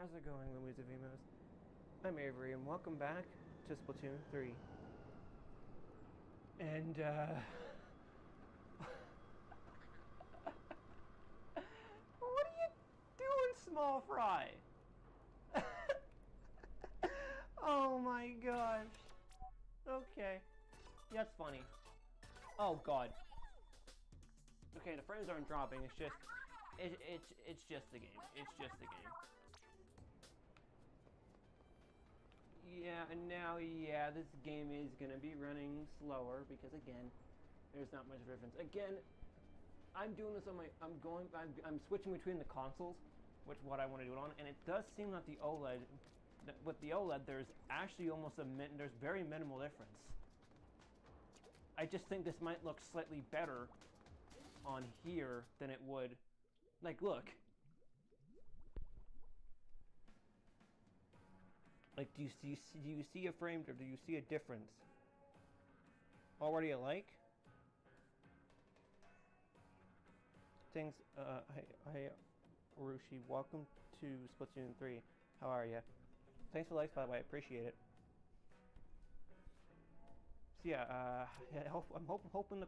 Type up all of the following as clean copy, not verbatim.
How's it going, Louisa Vimos? I'm Avery, and welcome back to Splatoon 3. And, what are you doing, Small Fry? Oh my gosh. Okay. That's funny. Oh god. Okay, the frames aren't dropping, it's just... It's just the game. It's just the game. Yeah, and now, yeah, this game is gonna be running slower because, again, there's not much difference. Again, I'm doing this on my, I'm switching between the consoles, which what I want to do it on, and it does seem that the OLED, with the OLED, there's actually almost there's very minimal difference. I just think this might look slightly better on here than it would, like, look. Like, do you see a frame, or do you see a difference? Already alike? Thanks, hi, Urushi. Welcome to Splatoon 3. How are you? Thanks for the likes, by the way. I appreciate it. So yeah, I'm hoping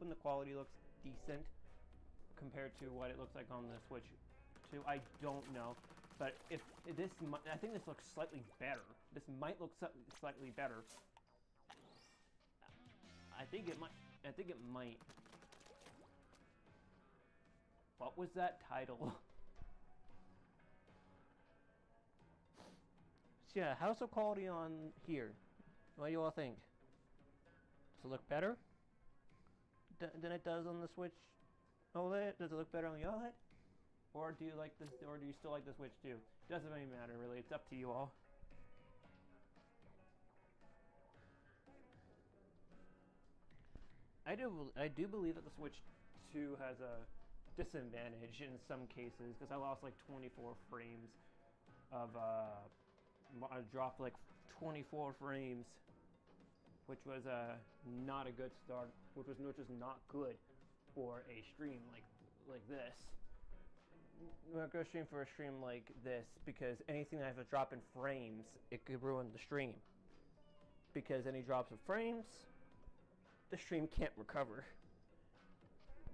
the quality looks decent compared to what it looks like on the Switch 2. I don't know. But if this, I think this looks slightly better. This might look slightly better. I think it might. I think it might. What was that title? So yeah, how's the quality on here? What do you all think? Does it look better than it does on the Switch OLED? Does it look better on the OLED? Or do you like this? Or do you still like the Switch too? Doesn't really matter, really. It's up to you all. I do believe that the Switch 2 has a disadvantage in some cases because I lost like 24 frames of I dropped like 24 frames, which was not a good start. Which was not good for a stream like this. I'm not going to stream for a stream like this because anything that has a drop in frames, it could ruin the stream. Because any drops of frames, the stream can't recover.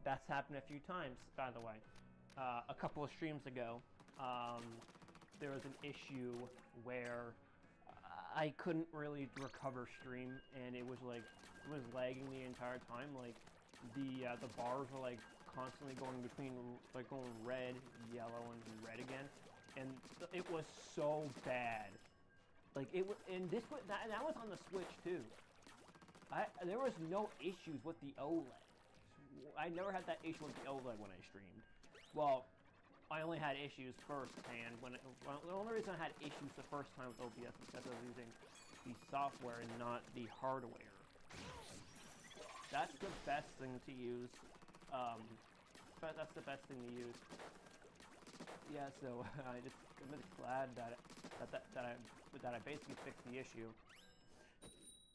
That's happened a few times, by the way. A couple of streams ago, there was an issue where I couldn't really recover stream, and it was lagging the entire time. Like the bars were like constantly going between, like going red, yellow, and red again, and it was so bad. Like it was, and this was that was on the Switch too. There was no issues with the OLED. I never had that issue with the OLED when I streamed. Well, I only had issues firsthand the only reason I had issues the first time with OBS was because I was using the software and not the hardware. That's the best thing to use. That's the best thing to use. Yeah, so I'm just glad that I basically fixed the issue.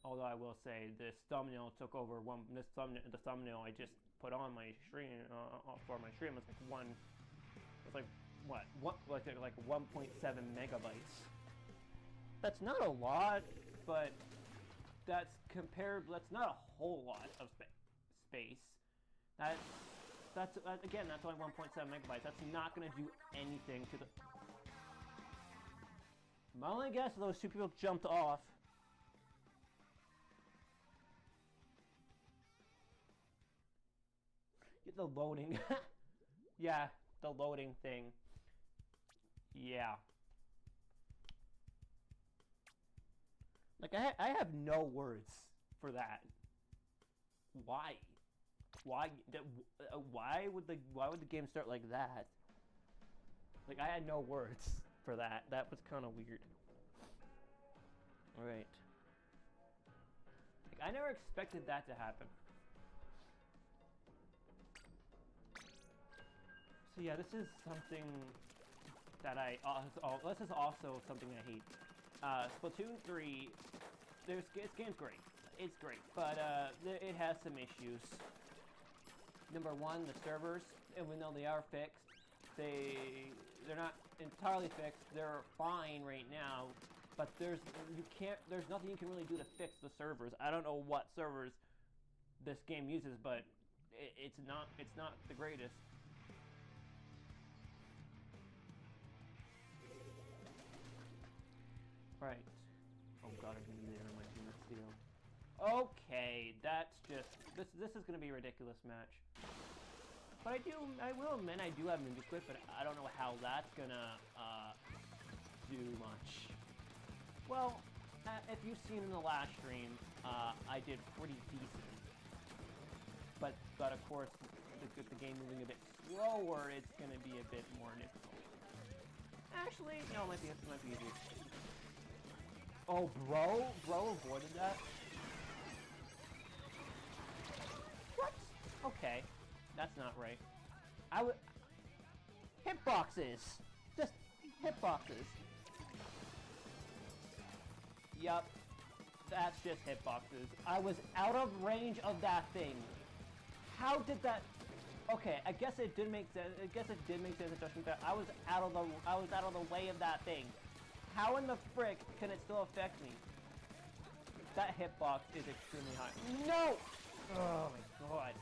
Although I will say this thumbnail took over the thumbnail I just put on my stream for my stream was like 1.7 megabytes. That's not a lot, but that's not a whole lot of space. That's again, that's only 1.7 megabytes. That's not going to do anything to the... My only guess is those two people jumped off. Get the loading. Yeah, the loading thing. Yeah. Like, I have no words for that. Why? Why would the game start like that? Like, I had no words for that. That was kind of weird. All right. Like, I never expected that to happen. So yeah, this is something that this is also something I hate. Splatoon 3, this game's great. It's great, but it has some issues. Number one, the servers, even though they are fixed, they're not entirely fixed. They're fine right now, but there's nothing you can really do to fix the servers. I don't know what servers this game uses, but it's not the greatest. Right. Oh god, I can do the my team steal. Okay, that's just this is gonna be a ridiculous match. But I will admit I do have Ninja Squid, but I don't know how that's gonna do much. Well, if you've seen in the last stream, I did pretty decent. But of course, with the game moving a bit slower, it's gonna be a bit more difficult. Actually, no, it might be easier. Oh, bro avoided that. What? Okay, that's not right. I would hitboxes, just hitboxes. Yup, that's just hitboxes. I was out of range of that thing. How did that? Okay, I guess it did make sense. I guess it did make sense. That I was out of the way of that thing. How in the frick can it still affect me? That hitbox is extremely high. No! Oh my god.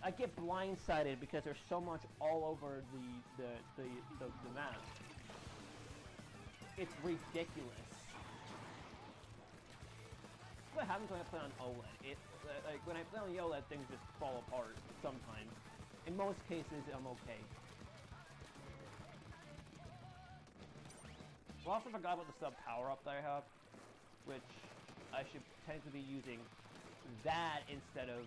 I get blindsided because there's so much all over the map. It's ridiculous. What happens when I play on OLED? Like when I play on OLED, things just fall apart sometimes. In most cases, I'm okay. I also forgot about the sub power-up that I have, which I should tend to be using that instead of...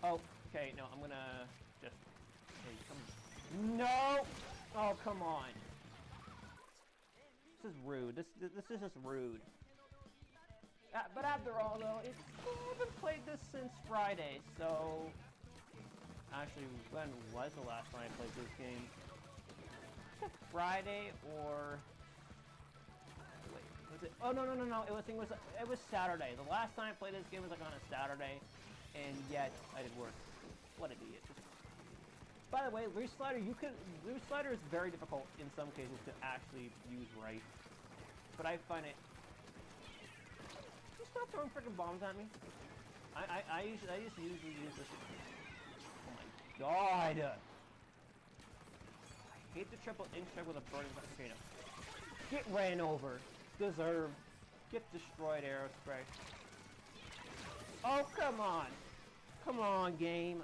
Oh, okay, no, I'm gonna just... Hey, come... No! Oh, come on. This is rude. This is just rude. But after all, though, I haven't played this since Friday, so... Actually, when was the last time I played this game? Friday or wait, was it? Oh no! It was Saturday. The last time I played this game was like on a Saturday, and yet I did work. What an idiot! By the way, Reach Slider is very difficult in some cases to actually use right, but I find it. You stop throwing freaking bombs at me. I just usually use this. Oh my god! I hate the triple inch check with a burning volcano. Get ran over. Deserved. Get destroyed, Aerospray. Oh, come on. Come on, game.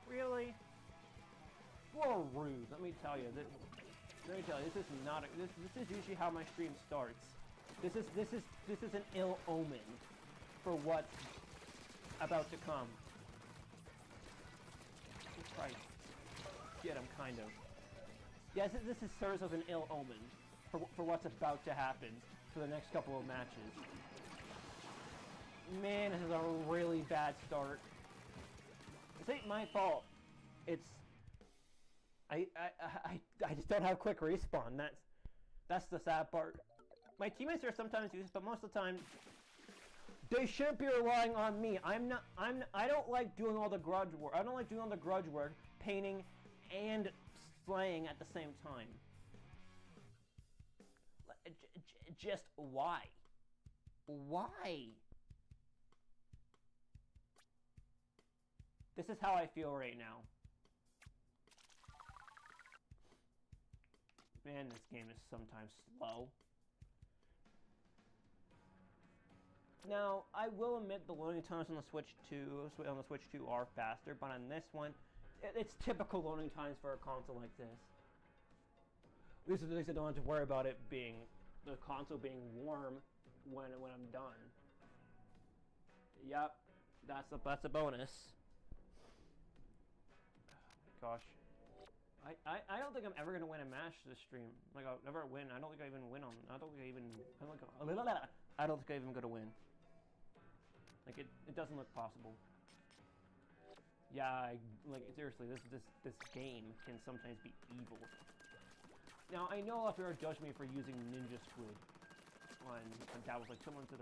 Really? You're rude. Let me tell you. This is not. This is usually how my stream starts. This is an ill omen for what's about to come. Christ. Get him, kind of. Yes, this serves as an ill omen for what's about to happen for the next couple of matches. Man, this is a really bad start. This ain't my fault. It's... I just don't have quick respawn. That's the sad part. My teammates are sometimes used, but most of the time, they shouldn't be relying on me. I don't like doing all the grudge work. I don't like doing all the grudge work, painting, and slaying at the same time. Just why? Why? This is how I feel right now. Man, this game is sometimes slow. Now, I will admit the loading times on the Switch 2 are faster, but on this one, it's typical loading times for a console like this. At least I don't have to worry about it being the console being warm when I'm done. Yep, that's a bonus. Oh my gosh. I don't think I'm ever gonna win a match this stream. Like I'll never win. I don't think I even win on. I don't think I even gonna win. Like it doesn't look possible. Yeah, like seriously, this game can sometimes be evil. Now I know if you're judging me for using Ninja Squid on dapples, like someone said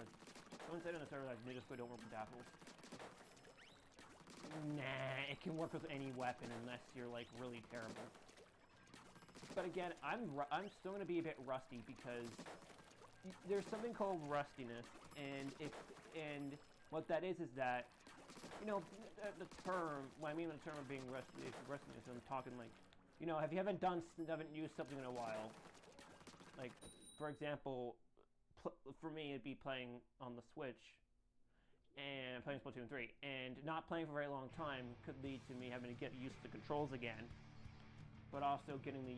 in the server that Ninja Squid don't work with dapples. Nah, it can work with any weapon unless you're like really terrible. But again, I'm still gonna be a bit rusty because there's something called rustiness, and what that is that, you know, the term. What I mean by the term of being rustiness, I'm talking like, you know, if you haven't used something in a while, like for example, for me it'd be playing on the Switch and playing Splatoon 3, and not playing for a very long time could lead to me having to get used to the controls again, but also getting the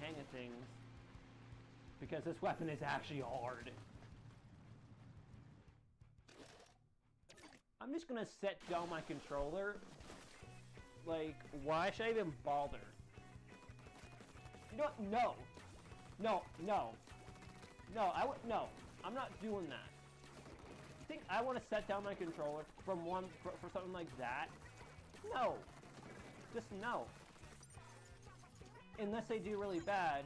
hang of things, because this weapon is actually hard. I'm just gonna set down my controller. Like, why should I even bother? You know what? No. No, no. No, no. I'm not doing that. You think I want to set down my controller for something like that? No. Just no. Unless they do really bad.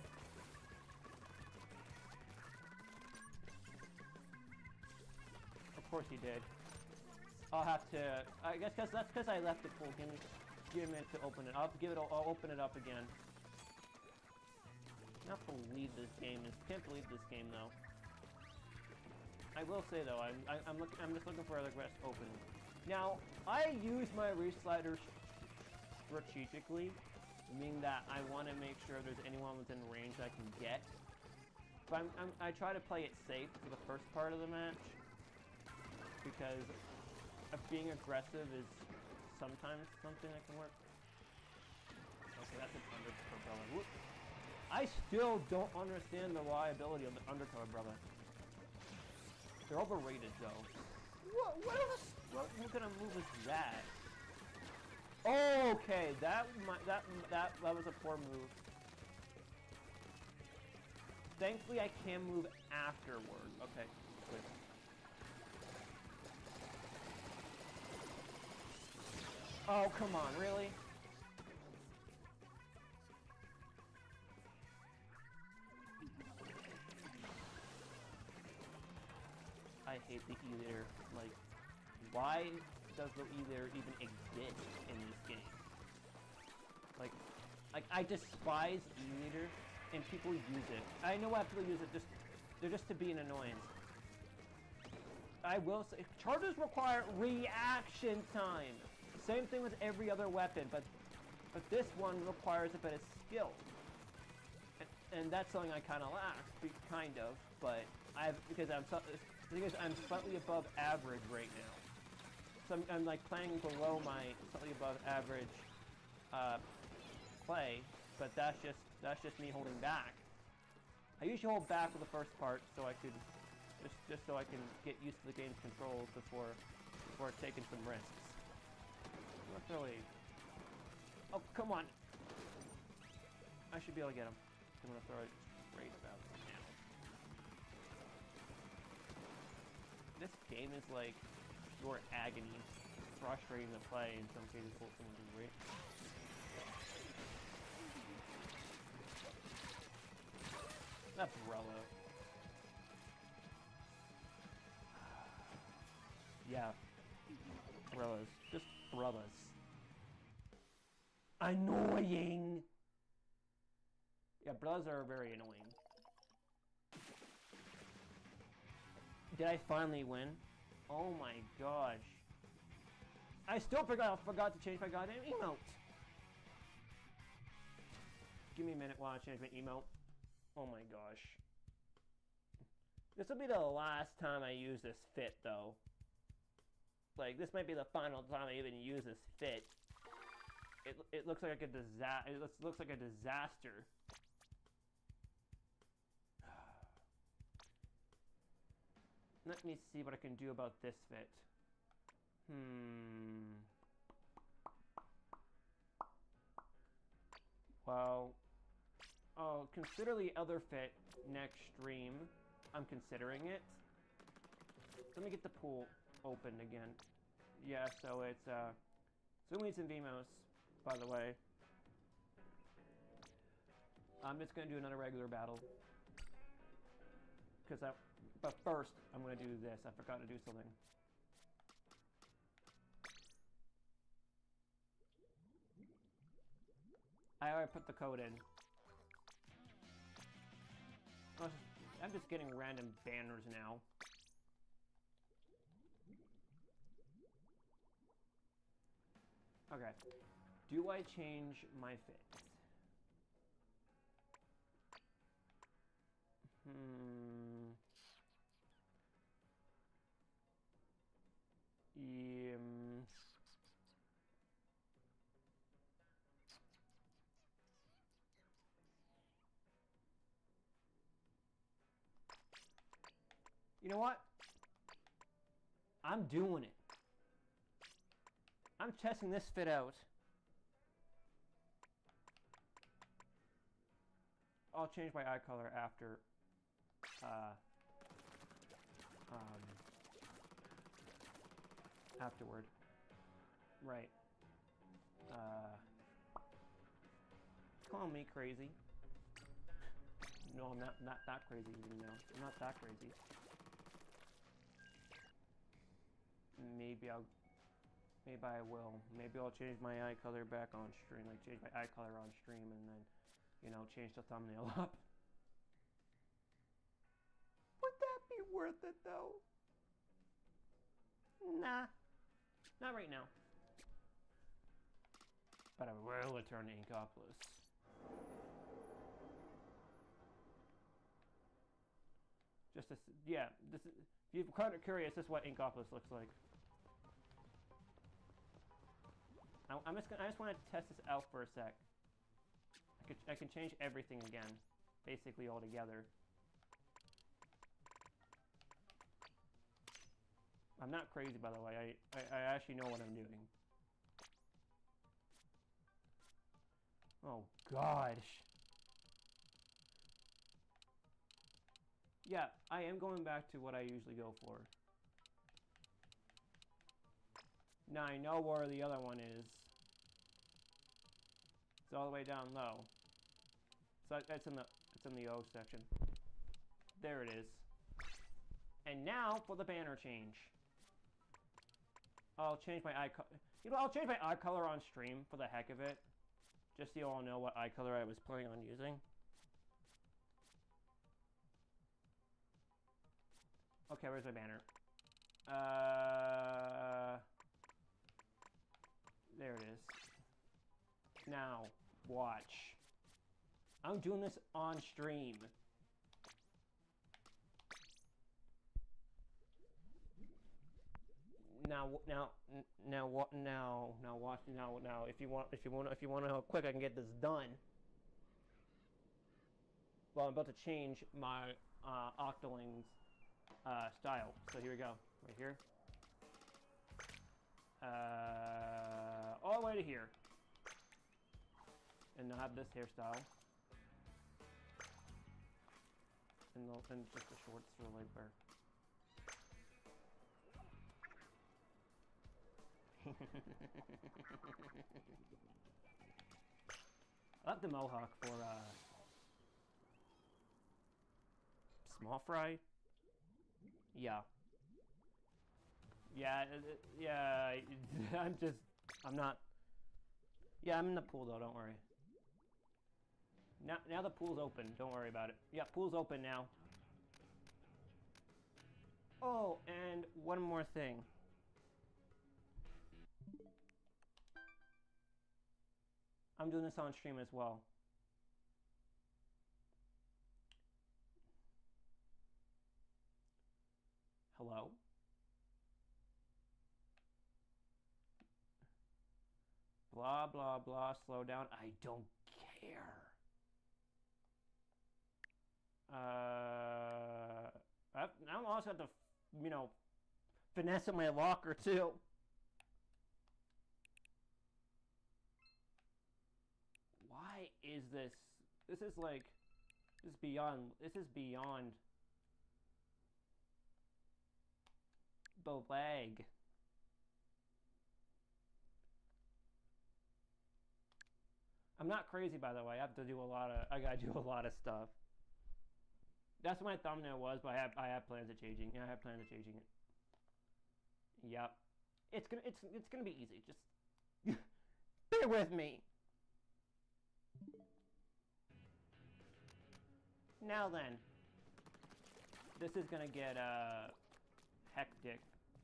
Of course he did. I'll have to, I guess that's because I left it full. Give me a minute to open it up. I'll open it up again. I can't believe this game though. I will say though, I'm just looking for other rest open. Now, I use my resliders strategically, meaning that I want to make sure there's anyone within range I can get. But I try to play it safe for the first part of the match, because being aggressive is sometimes something that can work. Okay, that's an undercover umbrella. Whoop. I still don't understand the reliability of the undercover umbrella. They're overrated though. What kind of move is that? Okay, that was a poor move. Thankfully, I can move afterward. Okay, good. Oh, come on, really? I hate the E-liter. Like, why does the E-liter even exist in this game? Like I despise E-liter, and people use it. I know why people use it, they're just to be an annoyance. I will say, charges require reaction time. Same thing with every other weapon, but this one requires a bit of skill, and that's something I kind of lack, but because I'm slightly above average right now, so I'm like playing below my slightly above average play, but that's just me holding back. I usually hold back for the first part so I could just so I can get used to the game's controls before taking some risks. Not really. Oh, come on. I should be able to get him. I'm gonna throw it straight about now. This game is like pure agony. Frustrating to play in some cases for someone to wait. That's Rello. Yeah. Rellos. Just brothers. Annoying! Yeah, brothers are very annoying. Did I finally win? Oh my gosh. I still forgot to change my goddamn emote. Give me a minute while I change my emote. Oh my gosh. This will be the last time I use this fit, though. Like, this might be the final time I even use this fit. It looks like a disaster. It looks like a disaster. Let me see what I can do about this fit. Well, I'll consider the other fit next stream. I'm considering it. Let me get the pool opened again. Yeah, so it's Zoomies and Vimos, by the way. I'm just gonna do another regular battle. But first, I'm gonna do this. I forgot to do something. I already put the code in. I'm just getting random banners now. Okay. Do I change my fit? You know what? I'm doing it. I'm testing this fit out. I'll change my eye color after afterward. Right. Call me crazy. No, I'm not that crazy, you know. I'm not that crazy. Maybe I will. Maybe I'll change my eye color back on stream, like change my eye color on stream and then, you know, change the thumbnail up. Would that be worth it though? Nah. Not right now. But I will return to Inkopolis. Just to, yeah, this is, if you're kind of curious, this is what Inkopolis looks like. I just want to test this out for a sec. I can change everything again, basically all together. I'm not crazy, by the way. I actually know what I'm doing. Oh gosh. Yeah, I am going back to what I usually go for. Now I know where the other one is. It's all the way down low. So it's in the O section. There it is. And now for the banner change. I'll change my eye color. You know, I'll change my eye color on stream for the heck of it. Just so you all know what eye color I was planning on using. Okay, where's my banner? There it is. Now, watch. I'm doing this on stream. Now, if you want to know how quick I can get this done. Well, I'm about to change my Octoling's style. So here we go, right here. All the way to here. And I'll have this hairstyle. And just the shorts for like where. I like the mohawk for small fry. Yeah. Yeah, I'm not. Yeah, I'm in the pool though, don't worry. Now the pool's open, don't worry about it. Yeah, pool's open now. Oh, and one more thing. I'm doing this on stream as well. Hello? Blah, blah, blah, slow down. I don't care. I also have to, you know, finesse my locker too. Why is this? This is beyond the lag. I'm not crazy, by the way. I gotta do a lot of stuff. That's what my thumbnail was, but I have plans of changing. Yeah, I have plans of changing it. Yep. It's gonna be easy. Just bear with me. Now then, this is gonna get hectic.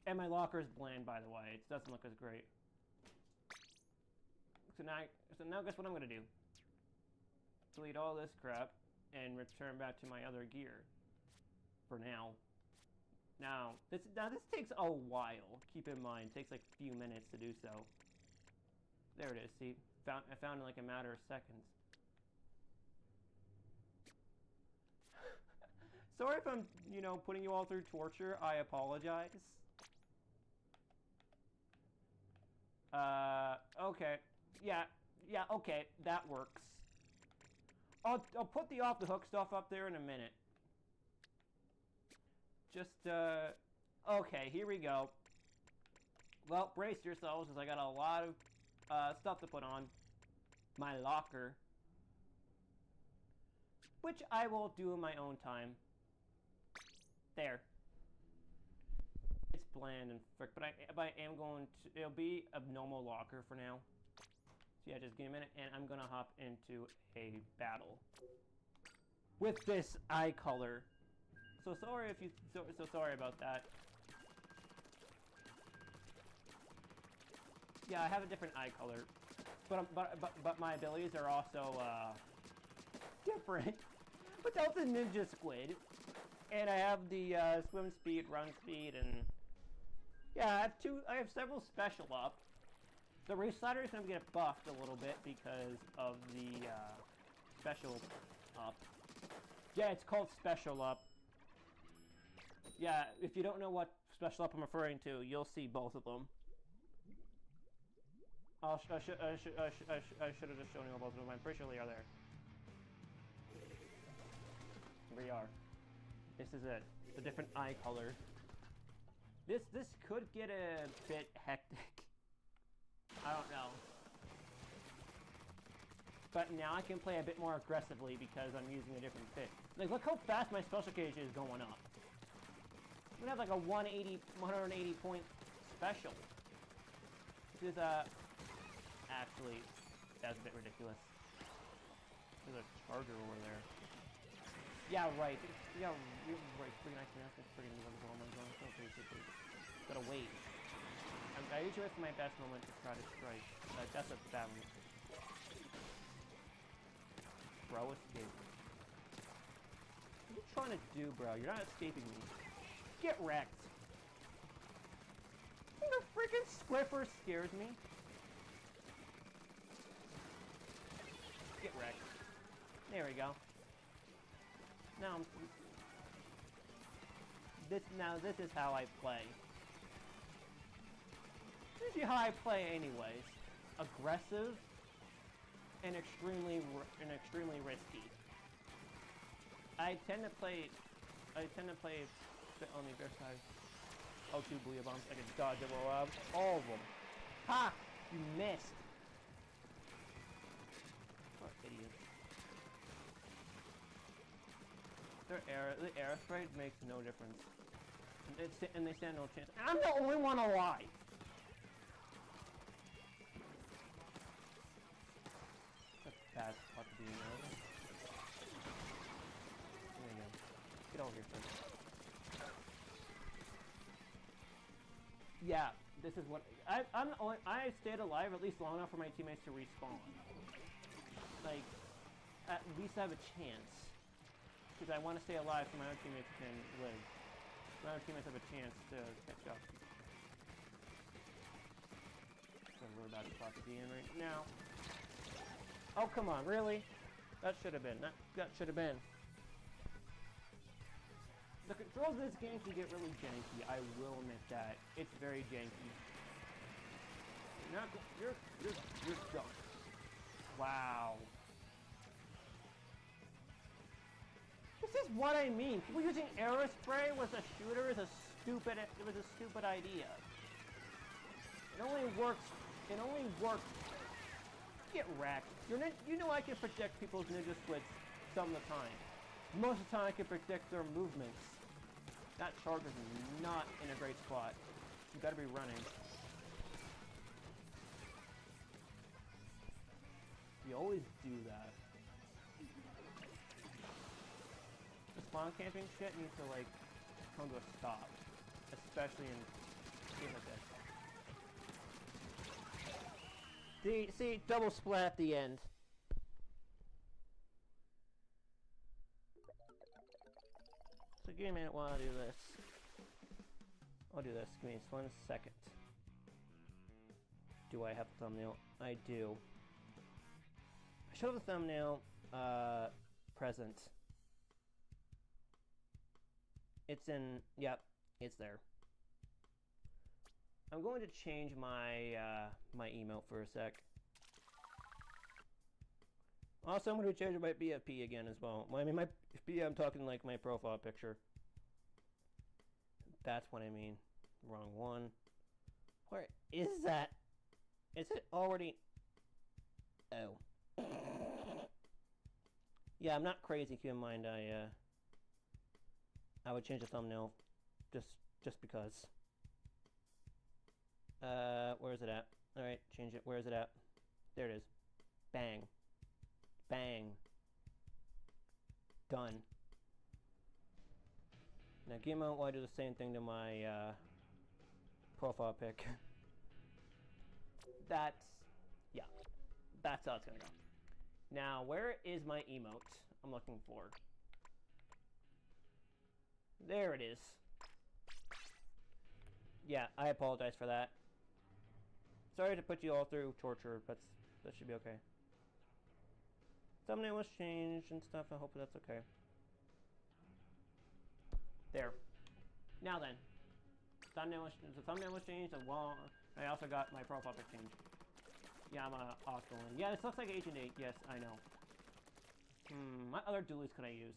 And my locker's bland, by the way. It doesn't look as great. So now guess what I'm gonna do? Delete all this crap and return back to my other gear. For now. Now this takes a while. Keep in mind, it takes like a few minutes to do so. There it is. See, I found it in like a matter of seconds. Sorry if I'm, you know, putting you all through torture. I apologize. Okay. Yeah, okay, that works. I'll put the off the hook stuff up there in a minute. Just, okay, here we go. Well, brace yourselves, because I got a lot of stuff to put on my locker, which I will do in my own time. There. It's bland and frick, but I am going to, it'll be a normal locker for now. So yeah, just give me a minute, and I'm gonna hop into a battle with this eye color. So sorry if you, so sorry about that. Yeah, I have a different eye color, but my abilities are also different. But that's a ninja squid, and I have the swim speed, run speed, and yeah, I have several special up. The Reslider is gonna get buffed a little bit because of the special up. Yeah, it's called special up. Yeah, if you don't know what special up I'm referring to, you'll see both of them. I should have just shown you both of them. I'm pretty sure they are there. Here we are. This is it. It's a different eye color. This could get a bit hectic. I don't know. But now I can play a bit more aggressively because I'm using a different fit. Like, look how fast my special gauge is going up. I'm gonna have like a 180 point special. Which is, actually, that's a bit ridiculous. There's a charger over there. Yeah, right. Yeah, you're right. Pretty nice. That's pretty invisible. Oh my god, so basically. Gotta wait. I usually wait for my best moment to try to strike. That's a bad one. Bro, escape. What are you trying to do, bro? You're not escaping me. Get wrecked. The freaking Squiffer scares me. Get wrecked. There we go. Now this is how I play. This is how I play anyways. Aggressive and extremely risky. I tend to play a bit on the aggressive side. Oh, 2 booyah bombs. I can dodge all of them. Ha! You missed. What idiots. The air sprite makes no difference. And they stand no chance. I'm the only one alive! That's a bad spot to be in there. There you go. Get over here first. Yeah, this is what I stayed alive at least long enough for my teammates to respawn. Like, at least I have a chance. Because I want to stay alive so my other teammates can live. My other teammates have a chance to catch up. That's a really bad spot to be in right now. Oh, come on, really? That should have been. That should have been. The controls of this game can get really janky, I will admit that. It's very janky. You're junk. Wow. This is what I mean. People using aerospray with a shooter is a stupid idea. It only works. Get wrecked. You know I can predict people's ninja splits some of the time. Most of the time I can predict their movements. That charge is not in a great spot. You gotta be running. You always do that. spawn camping shit needs to, like, come to a stop. Especially in games like this. See, double splat at the end. So give me a minute while I do this. I'll do this. Give me just 1 second. Do I have a thumbnail? I do. I should have a thumbnail present. It's in, yep, it's there. I'm going to change my my emote for a sec. Also, I'm going to change my BFP again as well. I mean, my BFP, I'm talking like my profile picture. That's what I mean. Wrong one. Where is that? Is it already? Oh. Yeah, I'm not crazy. Keep in mind, I would change the thumbnail, just because. Where is it at? All right, change it. Where is it at? There it is. Bang. Bang. Done. Now, give me a moment while I do the same thing to my profile pic. That's, yeah, that's how it's gonna go. Now, where is my emote I'm looking for? There it is. Yeah, I apologize for that. Sorry to put you all through torture, but that should be okay. Thumbnail was changed and stuff, I hope that's okay. There. Now then. The thumbnail was changed, I also got my profile pic changed. Yeah, I'm a Octo-Avery. Yeah, this looks like Agent 8, yes, I know. What other dualies could I use?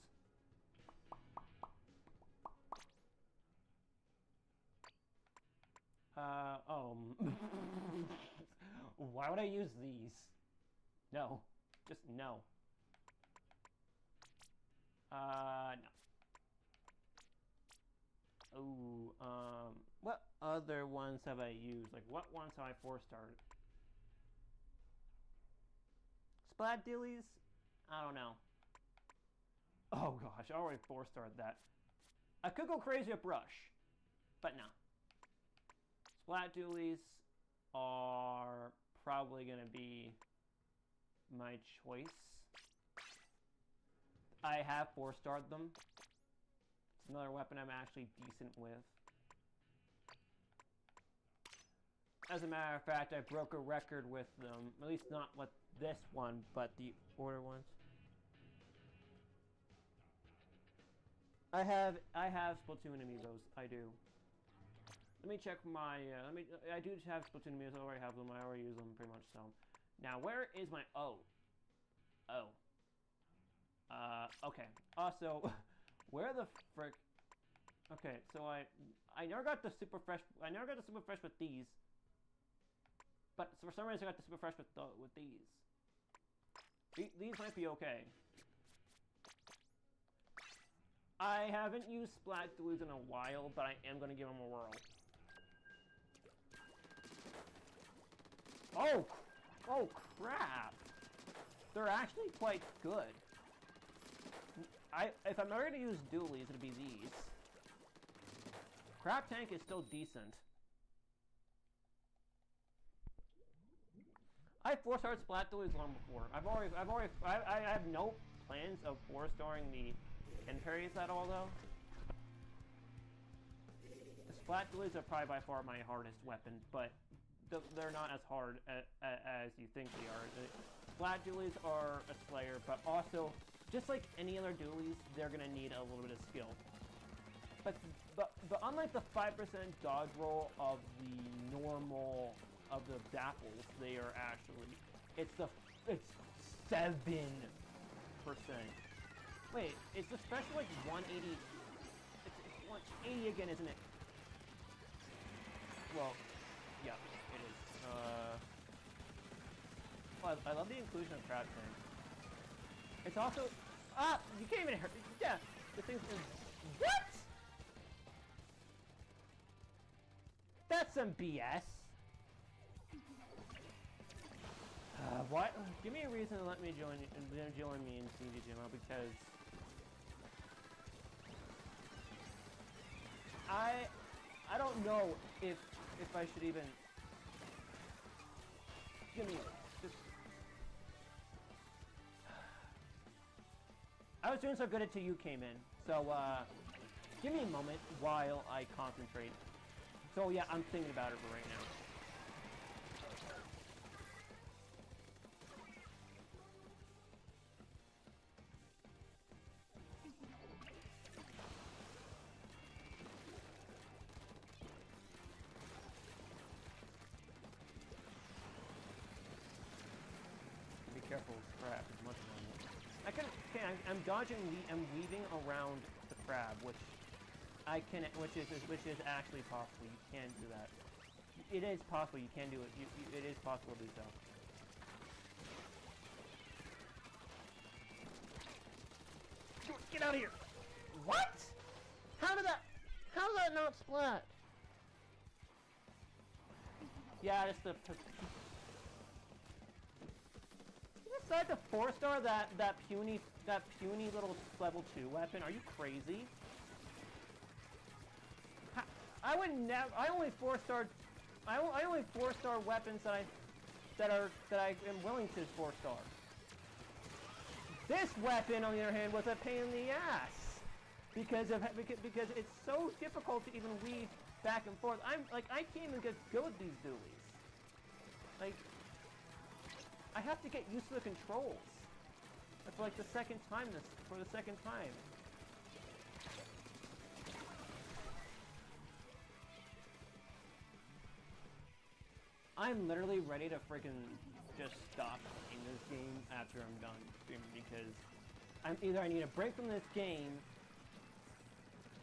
Why would I use these? No. Just no. No. Ooh, what other ones have I used? Like, what ones have I 4-starred? Splat dealies? I don't know. Oh gosh, I already 4-starred that. I could go crazy with brush, but no. Splat dualies are probably gonna be my choice. I have 4-starred them. It's another weapon I'm actually decent with. As a matter of fact, I broke a record with them. At least not with this one, but the order ones. I have Splatoon amiibos. I do. Let me check my. I do have Splatoon amiibos. I already have them. I already use them pretty much. So, now where is my okay. Also, where the frick? Okay, so I never got the super fresh. I never got the super fresh with these. But for some reason I got the super fresh with these. These might be okay. I haven't used Splat Dualies in a while, but I am gonna give them a whirl. Oh crap! They're actually quite good. If I'm ever gonna use dualies, it'll be these. Crap Tank is still decent. I 4-starred Splat Dualies long before. I have no plans of 4-starring the Imperies at all though. The Splat Dualies are probably by far my hardest weapon, but they're not as hard as you think they are. The Splat Dualies are a slayer, but also, just like any other dualies, they're gonna need a little bit of skill. But unlike the 5% dodge roll of the normal of the Dapples, they are actually it's 7%. Wait, is the special like 180? It's 180 again, isn't it? Well, yeah, it is. Well, I love the inclusion of Crab Tank. It's also you can't even hurt. Yeah, the thing's what? That's some BS. What? Give me a reason to let me join me in CDGMO because I don't know if I should even. Give me just. I was doing so good until you came in, so give me a moment while I concentrate. So yeah, I'm thinking about it for right now. Be careful with crab as much as I want. Okay, I'm dodging. I'm weaving around the crab, which is actually possible. You can do that. It is possible. You can do it. It is possible to do so. Get out of here! What? How did that not splat? Yeah, it's the. Decide to 4-star that puny little level 2 weapon? Are you crazy? I would never. I only 4-star weapons that I am willing to 4-star. This weapon, on the other hand, was a pain in the ass because it's so difficult to even weave back and forth. I can't even get good with these dualies. Like, I have to get used to the controls. That's like the second time for the second time. I'm literally ready to freaking just stop playing this game after I'm done streaming because I need a break from this game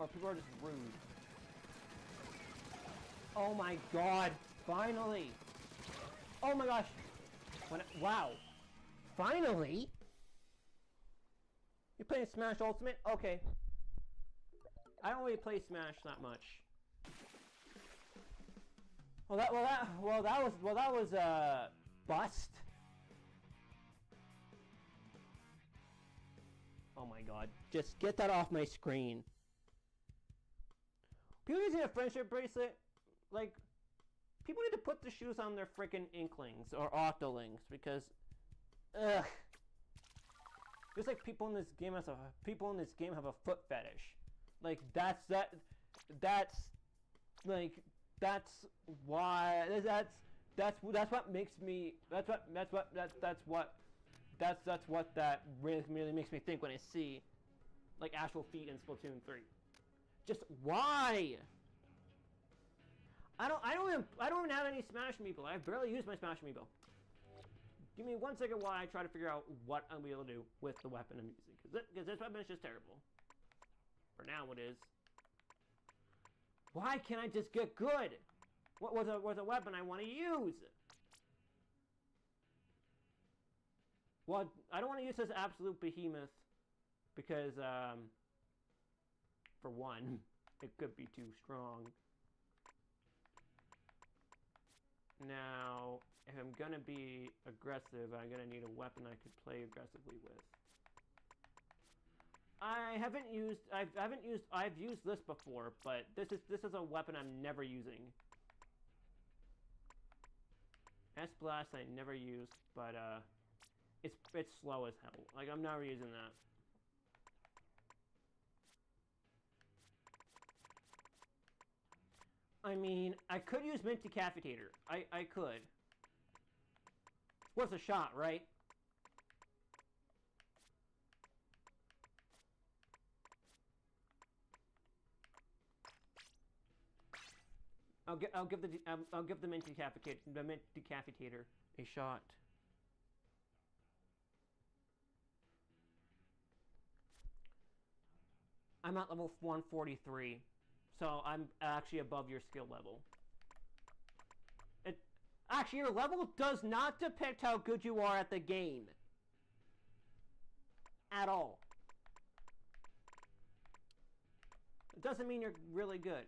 or people are just rude. Oh my god, finally! Oh my gosh! Wow. Finally? You're playing Smash Ultimate? Okay. I don't really play Smash that much. That was bust. Oh my god. Just get that off my screen. People using a friendship bracelet, like, people need to put the shoes on their freaking Inklings or Octolings because, ugh. Just like people in this game have a foot fetish. Like that's why that's what makes me that's what that really makes me think when I see like actual feet in Splatoon 3. Just why? I don't even have any Smash Amiibo. I barely use my Smash Amiibo. Give me 1 second while I try to figure out what I'll be able to do with the weapon I'm using, because this weapon is just terrible. For now, it is. Why can't I just get good? What was a weapon I want to use? Well, I don't want to use this absolute behemoth because, for one, it could be too strong. Now, if I'm gonna be aggressive, I'm gonna need a weapon I could play aggressively with. I've used this before, but this is a weapon I'm never using. S-Blast I never used, but it's slow as hell. Like I'm never using that. I mean, I could use Mint Decapitator. I could. It's worth a shot, right? I'll give the Mint Decapitator a shot. I'm at level 143. So I'm actually above your skill level. Actually, your level does not depict how good you are at the game. At all. It doesn't mean you're really good.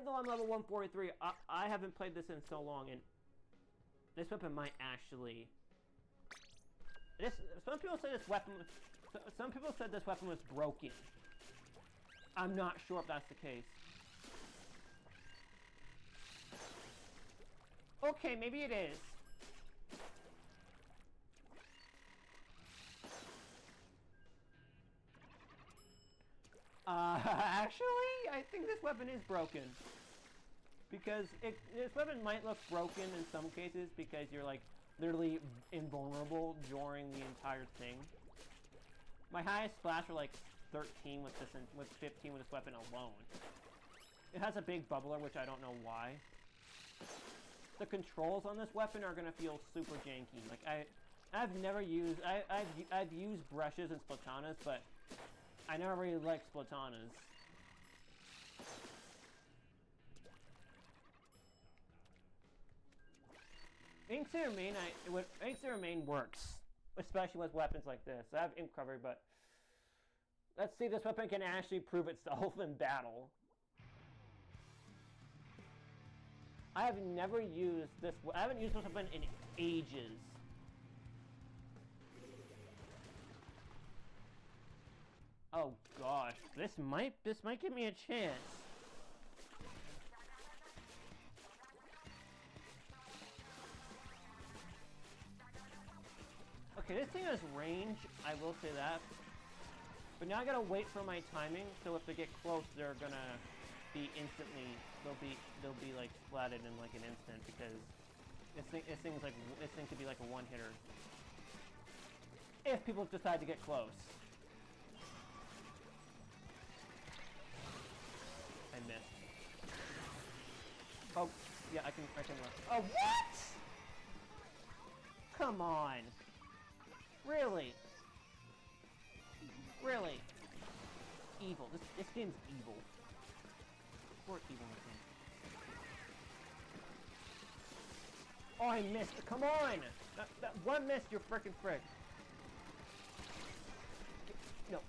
Though I'm level 143, I haven't played this in so long, and this weapon might actually... Some people said this weapon was broken. I'm not sure if that's the case. Okay, maybe it is. Actually, I think this weapon is broken. Because this weapon might look broken in some cases because you're like literally invulnerable during the entire thing. My highest splash are like 13 with this and with 15 with this weapon alone. It has a big bubbler, which I don't know why. The controls on this weapon are gonna feel super janky. Like I've never used I've used brushes and splatanas, but I never really liked splatanas. Ink to remain works, especially with weapons like this. I have ink cover, but let's see if this weapon can actually prove itself in battle. I have never used this. I haven't used this weapon in ages. Oh gosh, this might give me a chance. Okay, this thing has range, I will say that. But now I gotta wait for my timing, so if they get close, they're gonna be instantly, they'll be like splatted in like an instant, because this thing could be like a one-hitter. If people decide to get close. I missed. Oh, yeah, I can run. Oh, what? Come on. Really? Really? Evil. This game's evil. Poor evil game. Oh, I missed. Come on! That one miss, you're frickin' frick. No.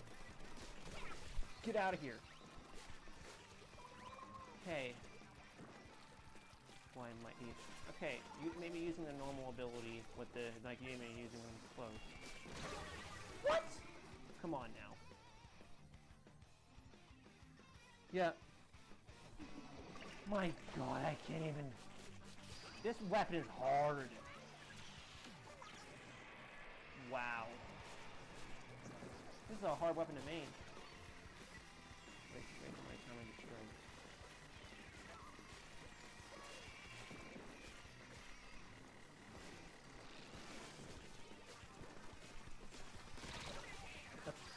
Get out of here. Okay. Why might need... Okay, maybe using the normal ability with the... Like, you may be using them close. What? Come on now. Yeah. My god, I can't even... This weapon is hard. Wow. This is a hard weapon to main. Wait, I'm gonna destroy.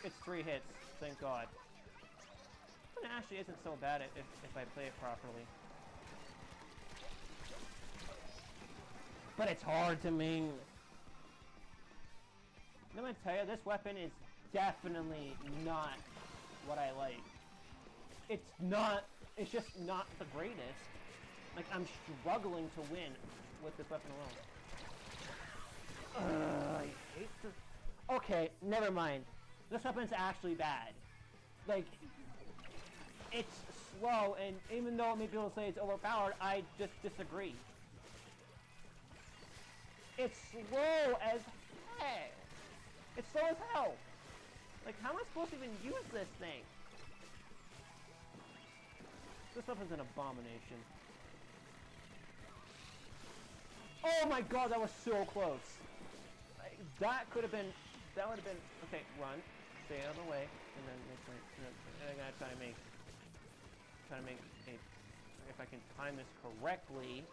It's 3 hits, thank god. It actually isn't so bad if I play it properly. But it's hard to main. I'm gonna tell you, this weapon is definitely not what I like. It's just not the greatest. Like, I'm struggling to win with this weapon alone. I hate this. Okay, never mind. This weapon's actually bad. Like, it's slow, and even though many people say it's overpowered, I just disagree. It's slow as heck. It's slow as hell. Like, how am I supposed to even use this thing? This weapon's an abomination. Oh my god, that was so close. Like, that would have been, okay, run. Stay out of the way, and then I gotta try to make a, if I can time this correctly,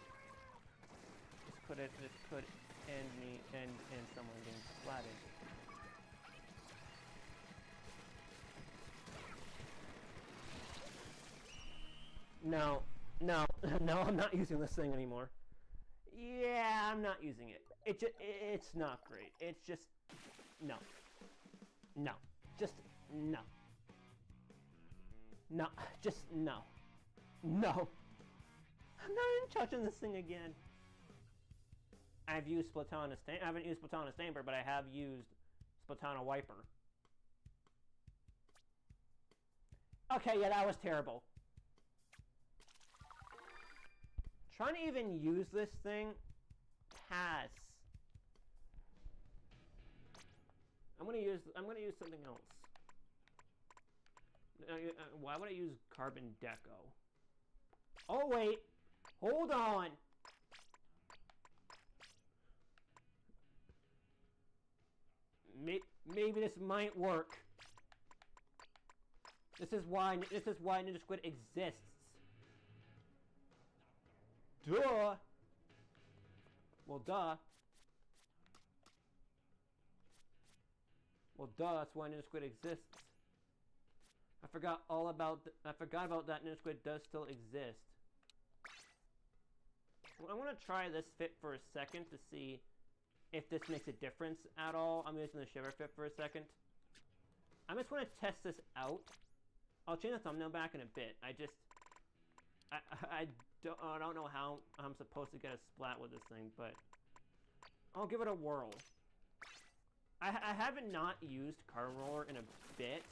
this could end someone getting splatted. No, I'm not using this thing anymore. Yeah, I'm not using it. It's not great. It's just, no. Just no. No, just no. No. I'm not even touching this thing again. I've used Splatana Stamper. I haven't used Splatana Stamper, but I have used Splatana Wiper. Okay, yeah, that was terrible. Trying to even use this thing, pass. I'm gonna use something else. Why would I use carbon deco? Oh wait, hold on. Maybe this might work. This is why Ninja Squid exists. Duh. Well, duh. Well, duh. That's why Ninja Squid exists. I forgot about that. Ninja Squid does still exist. Well, I want to try this fit for a second to see if this makes a difference at all. I'm using the Shiver fit for a second. I just want to test this out. I'll change the thumbnail back in a bit. I don't know how I'm supposed to get a splat with this thing, but I'll give it a whirl. I haven't not used Carbon Roller in a bit,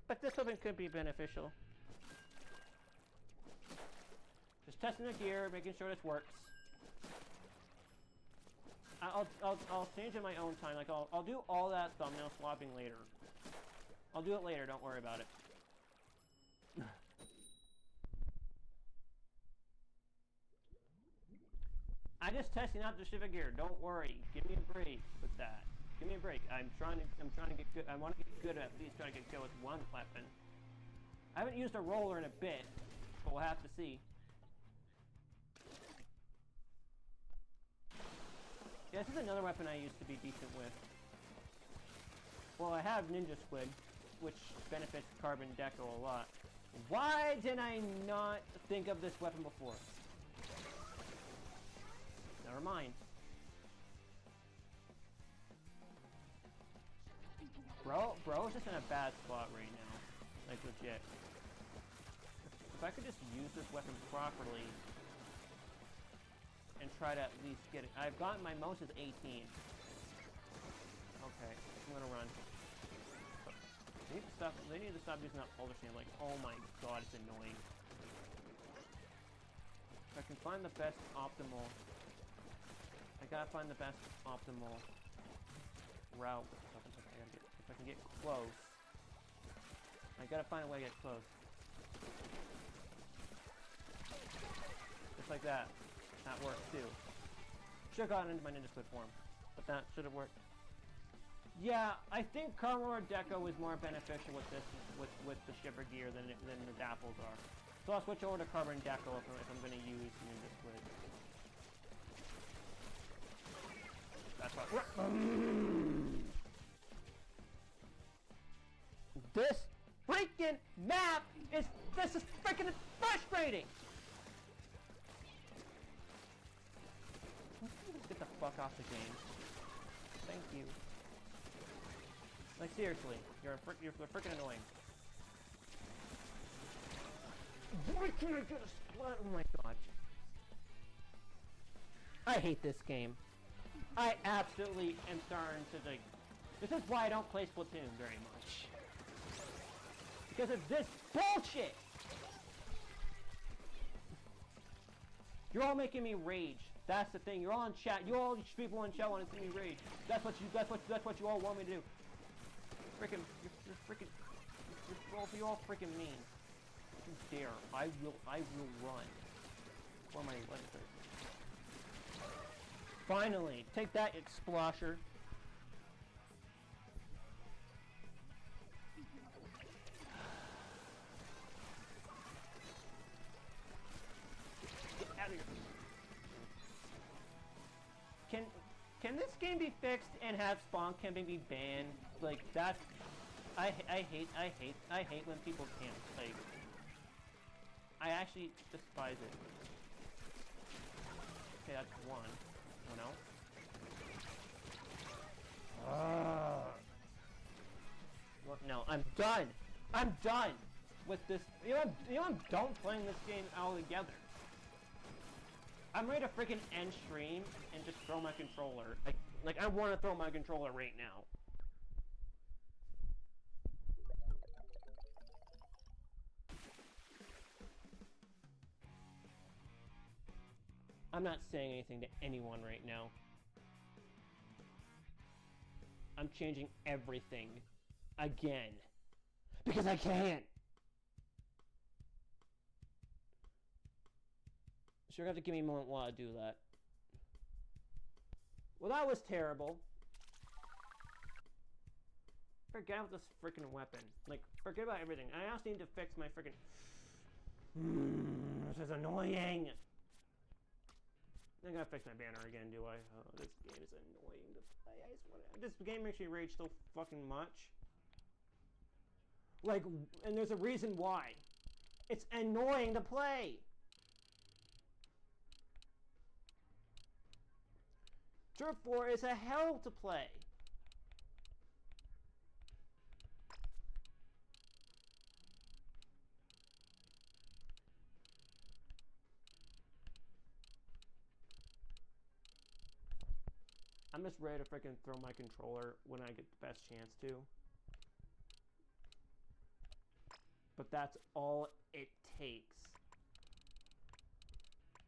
but this weapon could be beneficial. Just testing the gear, making sure this works. I'll change in my own time. Like I'll do all that thumbnail swapping later. I'll do it later. Don't worry about it. I'm just testing out the Shiva gear. Don't worry. Give me a break with that. Give me a break. I'm trying to get good. I want to get good at least trying to get good with one weapon. I haven't used a roller in a bit, but we'll have to see. Yeah, this is another weapon I used to be decent with. Well, I have Ninja Squid, which benefits Carbon Deco a lot. Why did I not think of this weapon before? Never mind. Bro's just in a bad spot right now. Like, legit. If I could just use this weapon properly and try to at least get it. I've gotten my most is 18. Okay, I'm gonna run. They need to stop using that Ultra Sand. Like, oh my god, it's annoying. If I can find the best optimal... I gotta find the best optimal route. If I can get close. I gotta find a way to get close. Just like that. That works too. Should've gotten into my Ninja Squid form, but that should have worked. Yeah, I think Carbon Deco is more beneficial with this, with the Shiver gear than the Dapples are. So I'll switch over to Carbon Deco if I'm going to use Ninja Squid. That's what. This freaking map is. This is freaking frustrating. Get the fuck off the game. Thank you. Like, seriously, you're freaking annoying. Why can't I get a splat? Oh my god. I hate this game. I absolutely am starting to, like... This is why I don't play Splatoon very much. Because of this bullshit! You're all making me rage. That's the thing. You're all in chat. You all people in chat want to see me rage. That's what you all want me to do. You're all freaking mean. You dare. I will run. For my legendary. Finally, take that, Explosher. Get out of here. Can this game be fixed and have spawn camping be banned? Like, that's... I hate when people can't. Like, I actually despise it. Okay, that's one. No, I'm done. I'm done with this. You know I'm done playing this game altogether. I'm ready to freaking end stream and just throw my controller. Like I want to throw my controller right now. I'm not saying anything to anyone right now. I'm changing everything. Again. Because I can't. So you're gonna have to give me a moment while I do that. Well, that was terrible. Forget about this freaking weapon. Like, forget about everything. I also need to fix my freaking... This is annoying. I gotta fix my banner again, do I? Oh, this game is annoying to play. I just wanna... This game makes me rage so fucking much. Like, and there's a reason why. It's annoying to play. Turf War is a hell to play. I'm just ready to freaking throw my controller when I get the best chance to. But that's all it takes.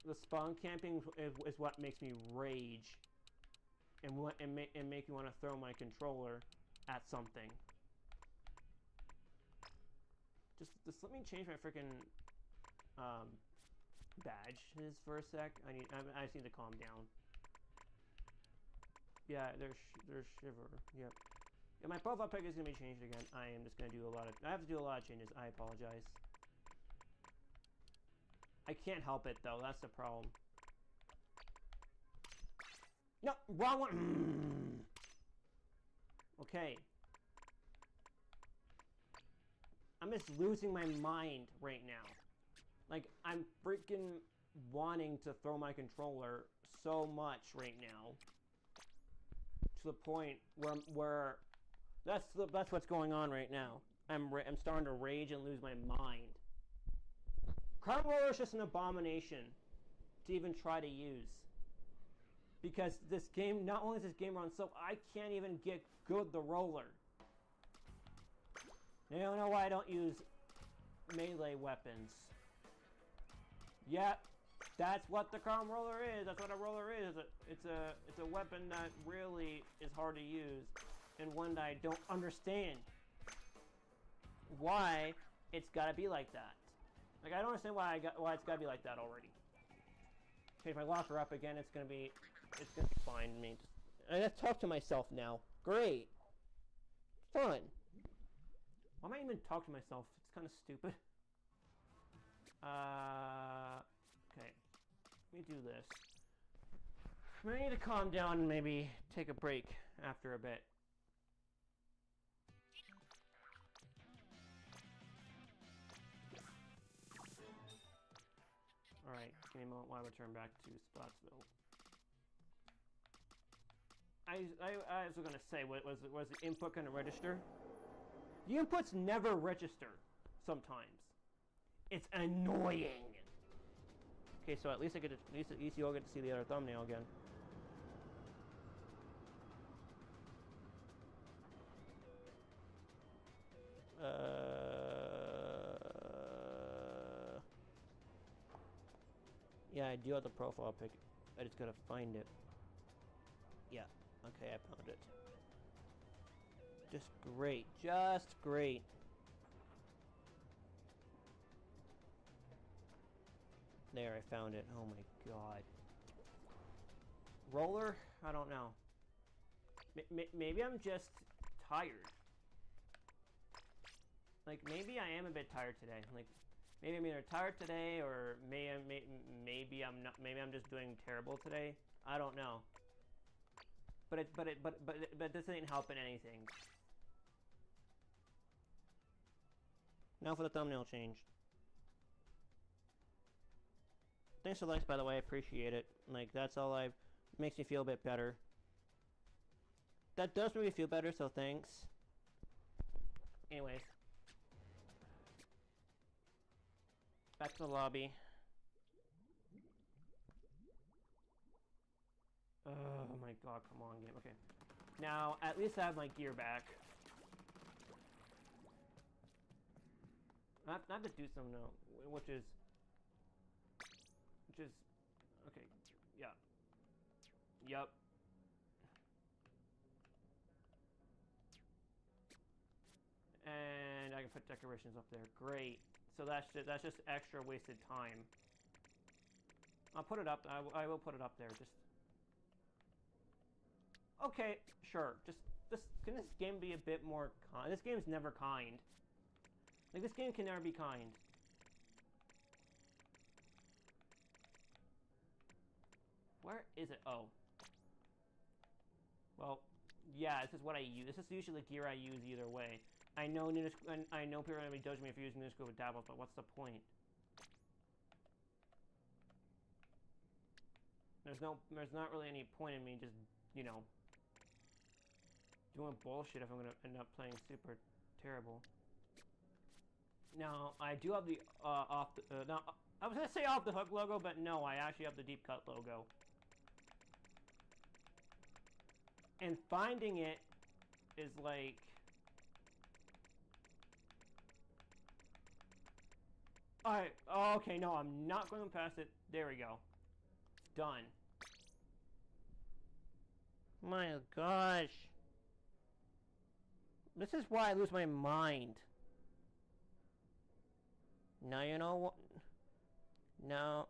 The spawn camping is what makes me rage. And make me want to throw my controller at something. Just let me change my freaking badges for a sec. I just need to calm down. Yeah, there's Shiver. Yep. Yeah, my profile pic is gonna be changed again. I am just gonna do a lot of. I have to do a lot of changes. I apologize. I can't help it though. That's the problem. No, wrong one. Okay. I'm just losing my mind right now. Like, I'm freaking wanting to throw my controller so much right now. To the point where that's what's going on right now. I'm starting to rage and lose my mind. Card roller is just an abomination to even try to use. Because this game, not only is this game run slow, I can't even get good the roller. You don't know why I don't use melee weapons. Yep, that's what the card roller is. That's what a roller is. It's a weapon that really is hard to use, and one that I don't understand why it's got to be like that. Like, I don't understand why it's got to be like that already. Okay, if I lock her up again, it's gonna be fine me. I have to talk to myself now. Great. Fun. Why am I even talking to myself? It's kind of stupid. Okay. Let me do this. I need to calm down and maybe take a break after a bit. Alright, give me a moment while I return back to Splatsville. I was gonna say, was the input gonna register? The inputs never register sometimes. It's annoying. Okay, so at least at least you all get to see the other thumbnail again. Yeah, I do have the profile pic. I just gotta find it. Yeah, okay, I found it. Just great, just great. There, I found it. Oh my god. Roller? I don't know. Maybe I'm just tired. Like, maybe I am a bit tired today. Like, maybe I'm either tired today, or maybe I'm not. Maybe I'm just doing terrible today. I don't know. But this ain't helping anything. Now for the thumbnail change. Thanks for likes, by the way. I appreciate it. Like, that's all makes me feel a bit better. That does make me feel better, so thanks. Anyways. Back to the lobby. Oh my god, come on, game. Okay. Now, at least I have my gear back. I have to do something now, which is, okay, yeah. Yup. And I can put decorations up there. Great. So that's just extra wasted time. I'll put it up. I will put it up there. Just okay. Sure. Can this game be a bit more kind? This game's never kind. Like, this game can never be kind. Where is it? Oh. Well, yeah, this is what I use. This is usually the gear I use either way. I know people are going to judge me if you're using Nunascope with Dabbles, but what's the point? There's not really any point in me just, you know, doing bullshit if I'm going to end up playing super terrible. Now, I do have the, now, I was going to say off the hook logo, but no, I actually have the deep cut logo. And finding it is like... Alright, okay, no, I'm not going past it. There we go. Done. My gosh. This is why I lose my mind. Now you know what... Now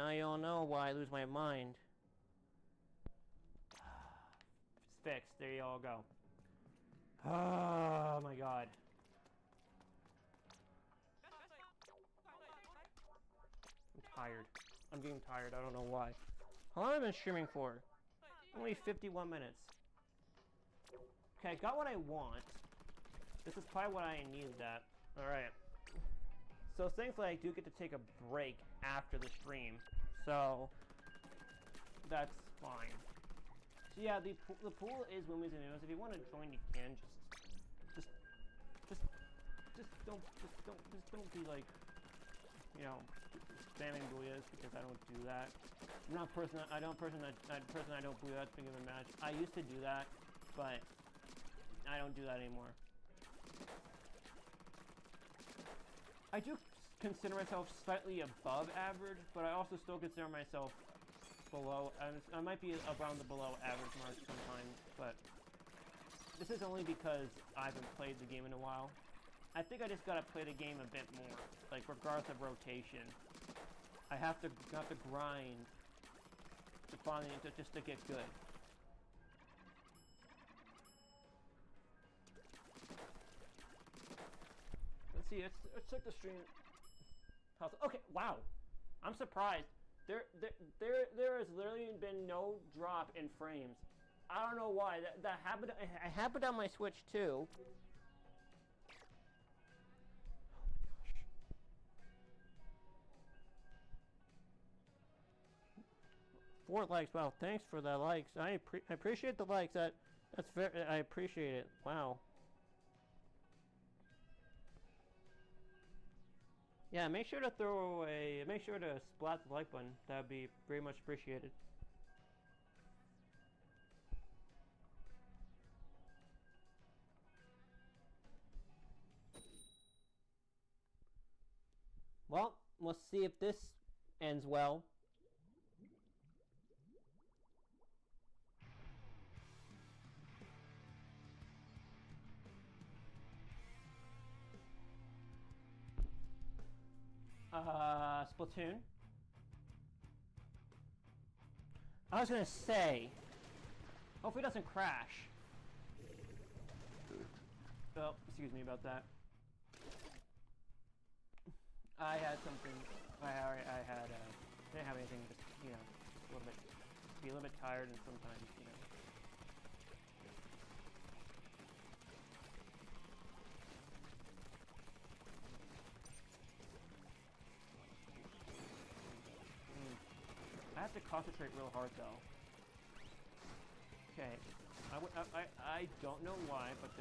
you all know why I lose my mind. It's fixed. There you all go. Oh my god. I'm tired. I'm getting tired. I don't know why. How long have I been streaming for? Only 51 minutes. Okay, I got what I want. This is probably what I needed that. Alright. So thankfully I do get to take a break after the stream. So that's fine. So yeah, the pool is Women's and News. If you want to join, you can. Just don't be like, you know, spamming booyahs, because I don't do that. I'm not a person that I don't booyah at the beginning of a match. I used to do that, but I don't do that anymore. I do consider myself slightly above average, but I also still consider myself below. I might be around the below average mark sometimes, but this is only because I haven't played the game in a while. I think I just gotta play the game a bit more, like regardless of rotation. I have to grind to finally just to get good. Let's see. Let's check the stream. Okay, wow. I'm surprised. There has literally been no drop in frames. I don't know why. That happened. It happened on my Switch too. Oh my gosh. 4 likes. Wow. Thanks for the likes. I appreciate the likes. That's very. I appreciate it. Wow. Yeah, make sure to splat the like button. That would be very much appreciated. Well, let's see if this ends well. Splatoon. I was gonna say, hopefully it doesn't crash. Oh, excuse me about that. I had something. Didn't have anything. Just, you know, be a little bit tired, and sometimes, you know. I have to concentrate real hard though. Okay, I don't know why, but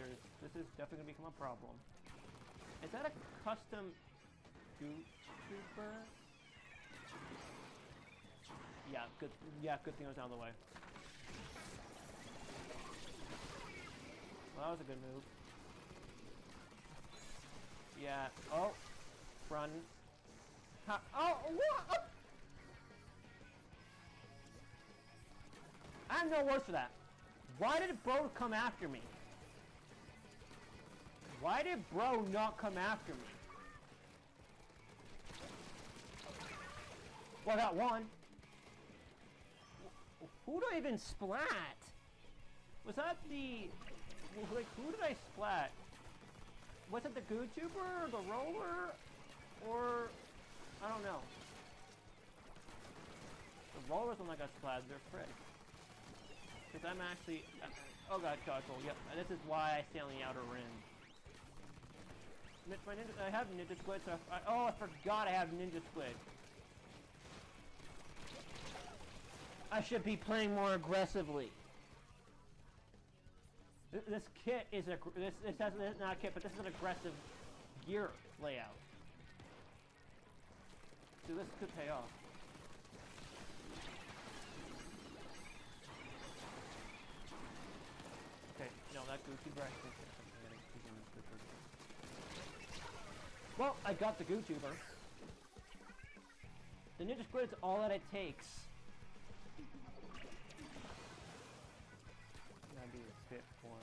this is definitely gonna become a problem. Is that a custom YouTuber? Yeah, good. Yeah, good thing I was out of the way. Well, that was a good move. Yeah. Oh, run. Oh, what? I have no words for that. Why did bro come after me? Why did bro not come after me? Well, I got one. Who do I even splat? Was that the... Like, who did I splat? Was it the GooTuber, the roller, or... I don't know. The roller's one that got splatted, they're frick. Because I'm actually... oh god, charcoal, yep. This is why I stay on the outer rim. My ninja, I have ninja squid, so oh, I forgot I have ninja squid. I should be playing more aggressively. This kit is a this has not a kit, but this is an aggressive gear layout. So this could pay off. Okay, no, that GooTuber I think well, I got the GooTuber. The ninja squid is all that it takes. That'd be a fit for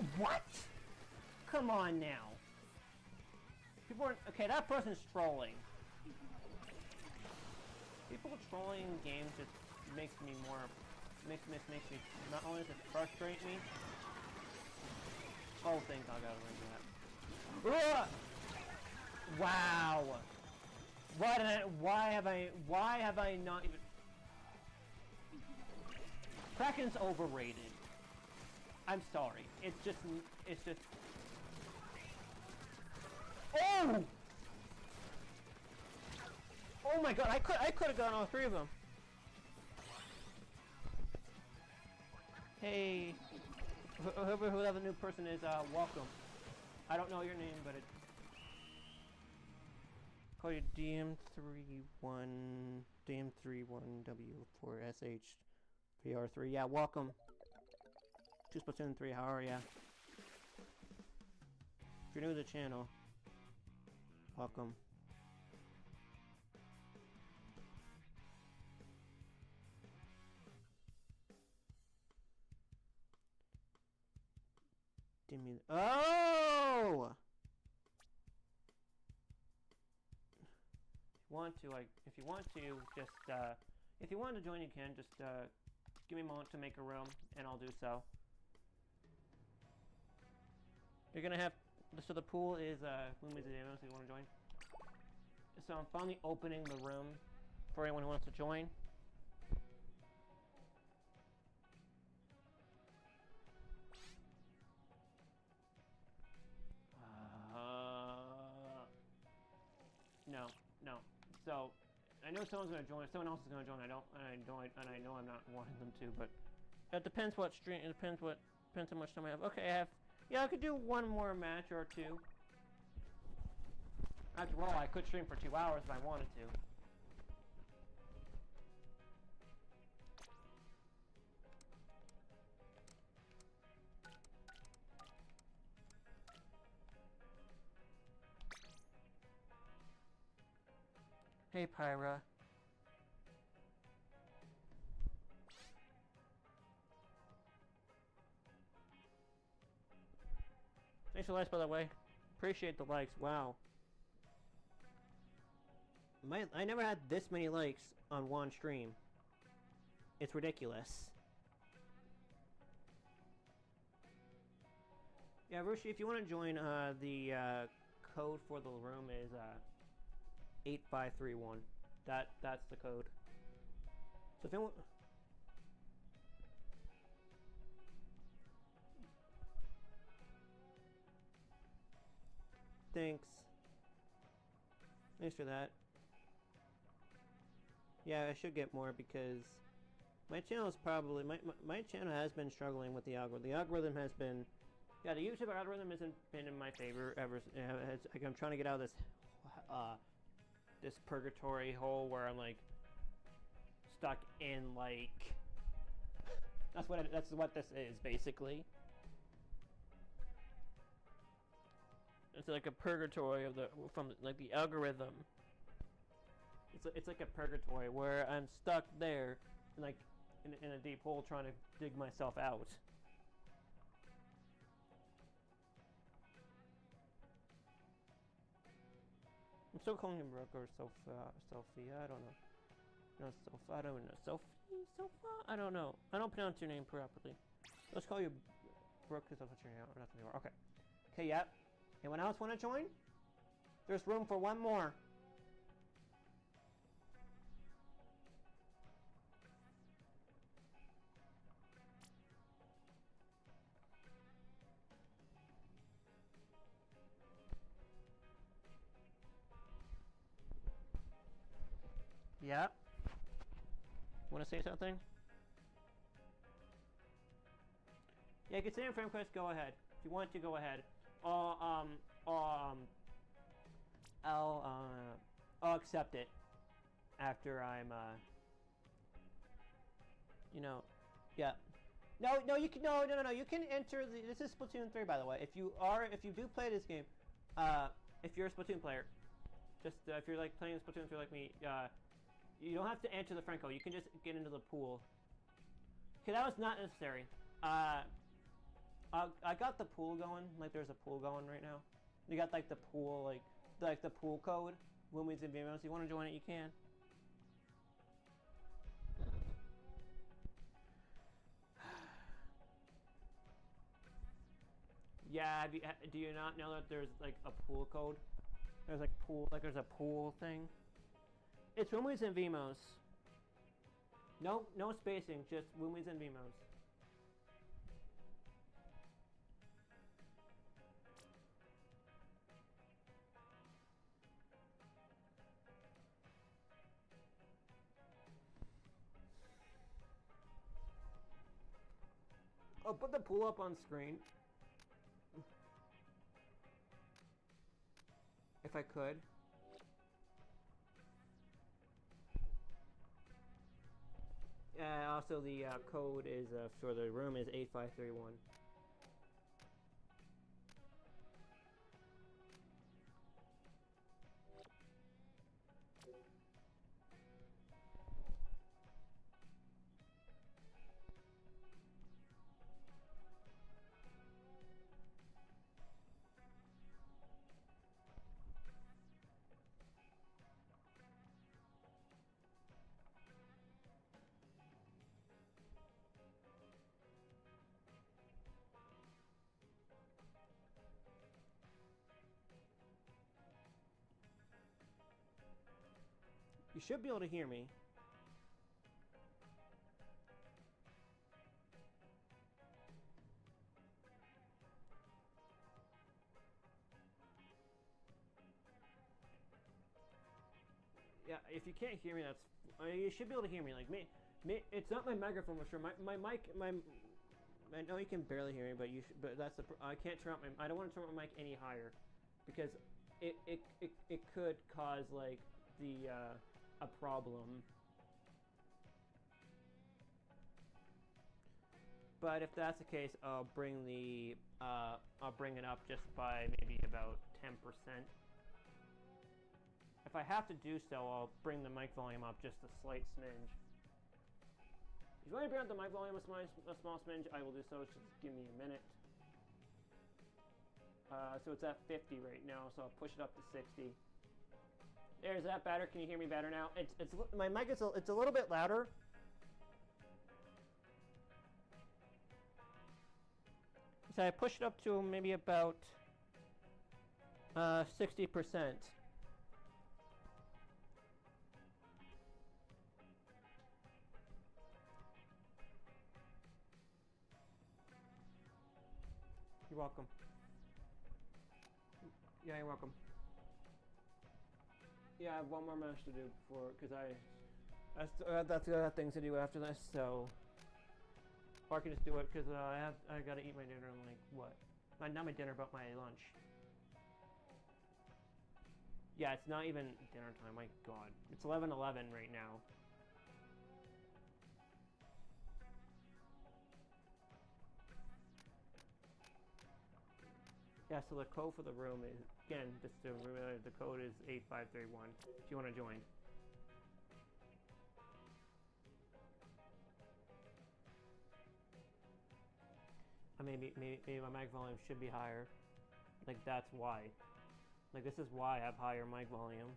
him. What? Come on now. People are okay. That person's trolling. People trolling games just makes me more. Makes me not only does it frustrate me. Oh, thank God, I gotta ring that. Wow. Why have I not even... Kraken's overrated. I'm sorry. It's just... Oh! Oh my God, I could have gotten all three of them. Hey... Whoever the new person is, welcome. I don't know your name, but it's... Call you DM31W4SH3R3. Yeah, welcome to Splatoon 3. How are ya? If you're new to the channel, welcome. Oh! If you want to, just, if you want to join, you can. Just, give me a moment to make a room, and I'll do so. You're gonna have, so the pool is, Boom is the demo, so you want to join. So I'm finally opening the room for anyone who wants to join. No. So, I know someone's gonna join. Someone else is gonna join. I know I'm not wanting them to, but it depends what stream. It depends how much time I have. Okay, yeah, I could do one more match or two. After all, I could stream for 2 hours if I wanted to. Hey, Pyra. Thanks for the likes, by the way. Appreciate the likes. Wow. I never had this many likes on one stream. It's ridiculous. Yeah, Rushi, if you want to join, the code for the room is 8531. That's the code. So if you want... Thanks for that. Yeah, I should get more because my channel is probably my channel has been struggling with the algorithm. The algorithm has been, yeah, the YouTube algorithm hasn't been in my favor ever. Like, I'm trying to get out of this this purgatory hole where I'm like stuck in, like, that's what this is basically. It's like a purgatory of the algorithm. It's like a purgatory where I'm stuck there, like in a deep hole, trying to dig myself out. I'm still calling him Brooke or Sophia. I don't know. No, Sophia. I don't know. Sophie? Sophia? I don't know. I don't pronounce your name properly. Let's call you Brooke because that's what your name. That's what you are. Okay. Okay. Yep. Anyone else want to join? There's room for one more. Yeah. Want to say something? Yeah, consider friend request. Go ahead. If you want to, go ahead. I'll accept it after I'm you know, yeah. No, you can no. You can enter this is Splatoon 3, by the way. If you do play this game, if you're a Splatoon player, just if you're like playing Splatoon 3 like me, you don't have to enter the Franco. You can just get into the pool. Okay, that was not necessary. I got the pool going. Like there's a pool going right now. You got like the pool like the pool code. Women's and Vimos. If you want to join it, you can. Yeah, do you not know that there's like a pool code? There's like there's a pool thing. It's Women's and Vimos. No spacing, just Women's and Vimos. I'll put the pool up on screen. If I could. Also, the code is for the room is 8531. You should be able to hear me. Yeah, if you can't hear me, that's you should be able to hear me. Like me, it's not my microphone for sure. My mic, I know you can barely hear me, but that's the. I can't turn up my. I don't want to turn up my mic any higher, because it could cause like the a problem. But if that's the case, I'll bring it up just by maybe about 10%. If I have to do so, I'll bring the mic volume up just a slight smidge. If you want to bring up the mic volume a small smidge, I will do so. Just give me a minute. So it's at 50 right now, so I'll push it up to 60. There's that better. Can you hear me better now? It's my mic is it's a little bit louder. So I pushed it up to maybe about 60%. You're welcome. Yeah, you're welcome. Yeah, I have one more match to do before, because that's the other things to do after this, so. Or I can just do it because I gotta eat my dinner in like what? Not my dinner, but my lunch. Yeah, it's not even dinner time. My God, it's 11:11 right now. Yeah, so the code for the room is again just to remember the code is 8531. If you want to join. Maybe my mic volume should be higher. Like that's why. Like, this is why I have higher mic volume.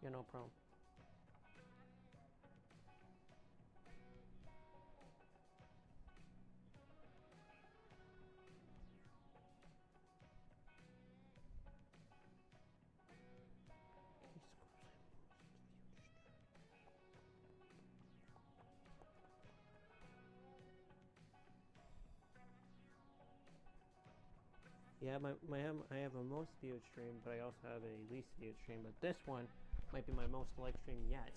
Yeah, no problem. Yeah, I have a most viewed stream, but I also have a least viewed stream. But this one might be my most liked stream yet.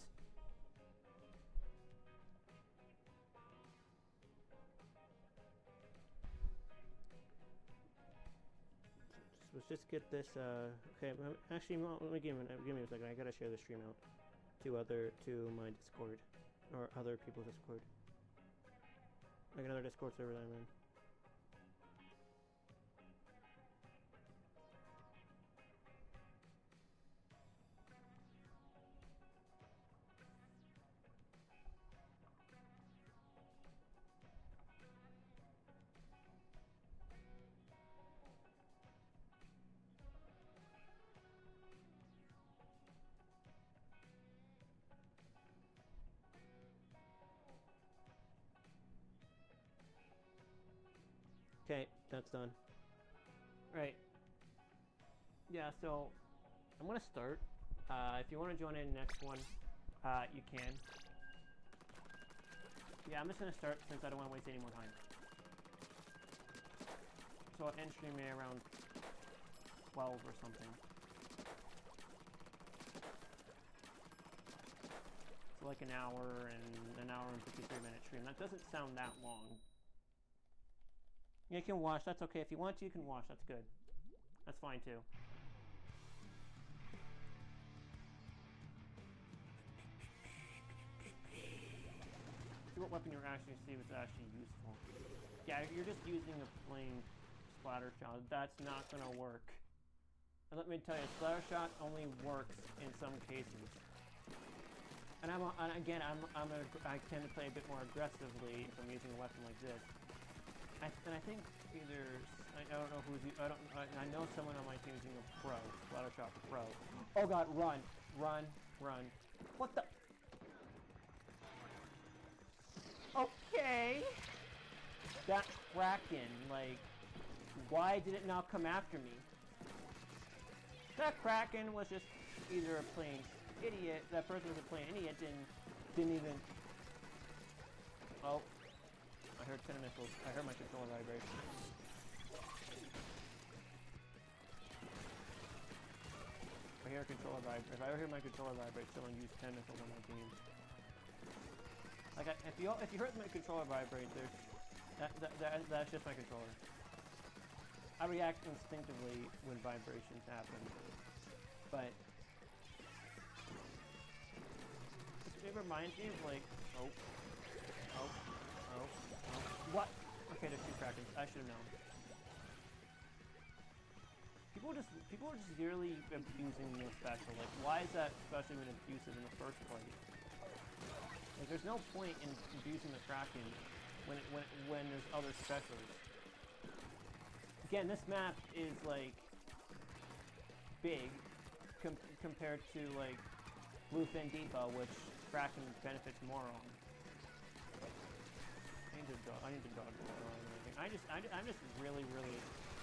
Let's just get this. Okay, actually, let me give me a second. I gotta share the stream out to my Discord or other people's Discord, like another Discord server that I'm in. Okay, that's done. Right. Yeah, so I'm gonna start. If you want to join in the next one, you can. Yeah, I'm just gonna start since I don't want to waste any more time. So I'll end streaming around 12 or something. So like an hour and 53-minute stream. That doesn't sound that long. You can watch, that's okay. If you want to, you can watch, that's good. That's fine too. See what weapon you're actually see what's actually useful. Yeah, you're just using a plain splatter shot. That's not gonna work. And let me tell you, splatter shot only works in some cases. And I tend to play a bit more aggressively if I'm using a weapon like this. I think either I don't know who's I know someone on my team is using a pro, splatter shot pro. Oh god, run. What the? Okay. That Kraken, like, why did it not come after me? That Kraken was just either a plain idiot. That person was a plain idiot and didn't even. Oh. I heard 10 missiles. I heard my controller vibrate. I hear a controller vibrate. If I ever hear my controller vibrate, someone used 10 missiles on my team. Like, if you heard my controller vibrate, that's just my controller. I react instinctively when vibrations happen, but it reminds me of like, oh. What? Okay, there's two Krakens. I should have known. People are just really abusing the special. Like, why is that special even abusive in the first place? Like, there's no point in abusing the Kraken when there's other specials. Again, this map is like big compared to like Bluefin Depot, which Kraken benefits more on. I need to dodge or anything. I'm just really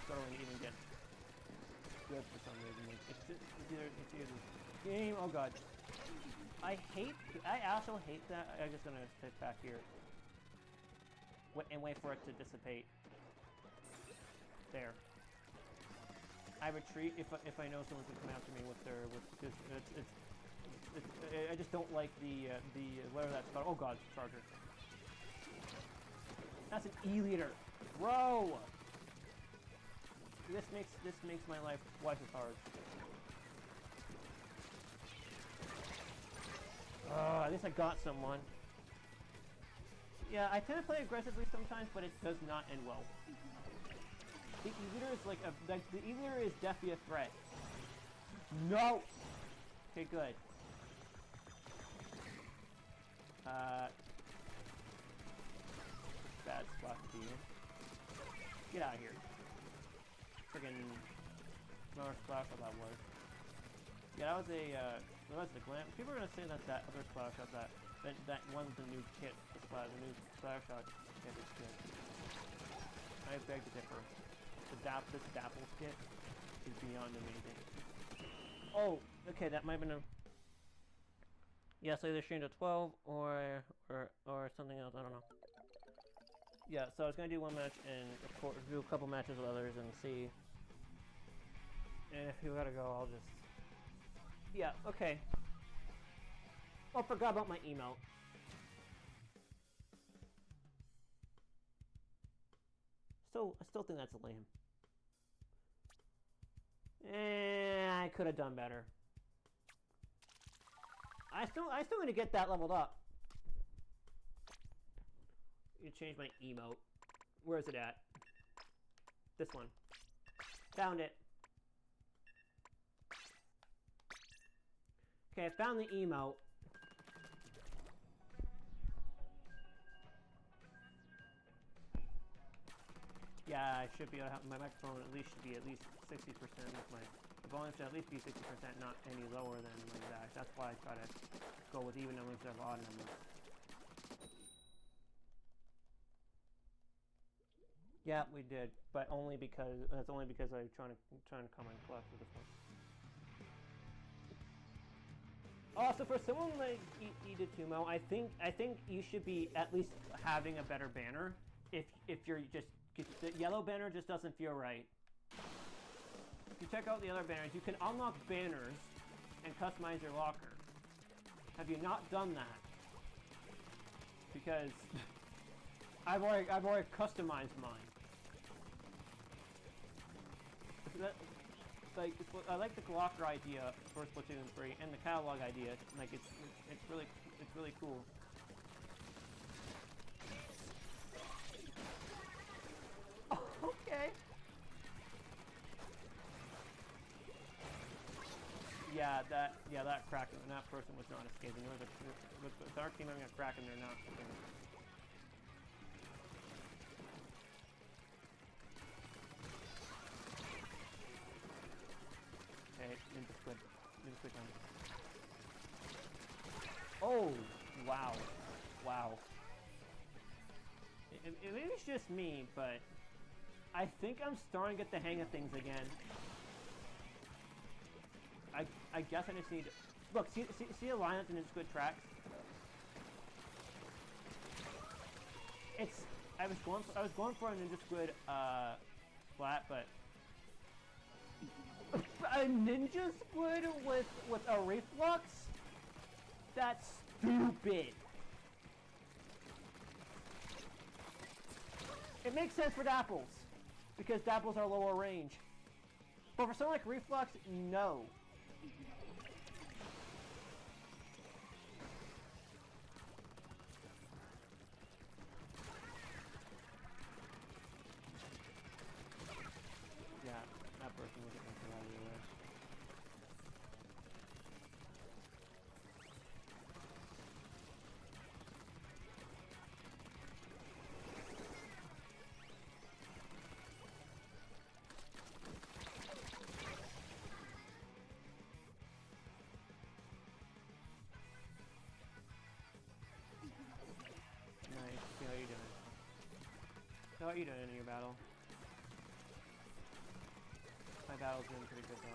struggling to even get good for some reason. Like, it's either game. Oh god. I also hate that. I'm just gonna sit back here and wait for it to dissipate. There. I retreat if I know someone's gonna come after me I just don't like the whatever that's called. Oh god, charger. That's an E-liter, bro. This makes my life twice as hard. At least I got someone. Yeah, I tend to play aggressively sometimes, but it does not end well. The E-liter is like the E-liter is definitely a threat. No! Okay, good. Bad spot to be in. Get out of here. Friggin' another splash shot that was. Yeah, that was the glam. People are gonna say that that other splash shot that one's the new kit, the new splash shot kit is good. I beg to differ. This Dapple kit is beyond amazing. Oh, okay, that might have been a... Yes, either streamed at 12 or something else, I don't know. Yeah, so I was gonna do one match and of course do a couple matches with others and see. And if you gotta go, I'll just... Yeah, okay. Oh, forgot about my email. I still think that's lame. I could have done better. I still need to get that leveled up. You change my emote. Where is it at? This one. Found it. Okay, I found the emote. Yeah, I should be able to have my microphone at least 60% with my volume should at least be 60%, not any lower than like that. That's why I try to go with even numbers instead of odd numbers. Yeah, we did, but only because that's only because I'm trying to come in clutch with this one. Also, for someone like Editumo, I think you should be at least having a better banner. If you're just the yellow banner just doesn't feel right. If you check out the other banners, you can unlock banners and customize your locker. Have you not done that? Because I've already customized mine. I like the locker idea for Splatoon 3 and the catalog idea. Like it's really cool. Okay. Yeah, that Kraken, and that person was not escaping. With our team having a Kraken, they're not escaping. Okay, ninja squid on. Oh, wow. Maybe it's just me, but I think I'm starting to get the hang of things again. I guess I just need to... Look, see Alliance and its good tracks? I was going for a Ninja Squid flat, but a Ninja Squid with a reflux? That's stupid. It makes sense for Dapples, because Dapples are lower range. But for something like Reflux, no. Yeah, that person was getting out of the way. Nice. How are you doing? How are you doing in your battle? My battle's doing pretty good though.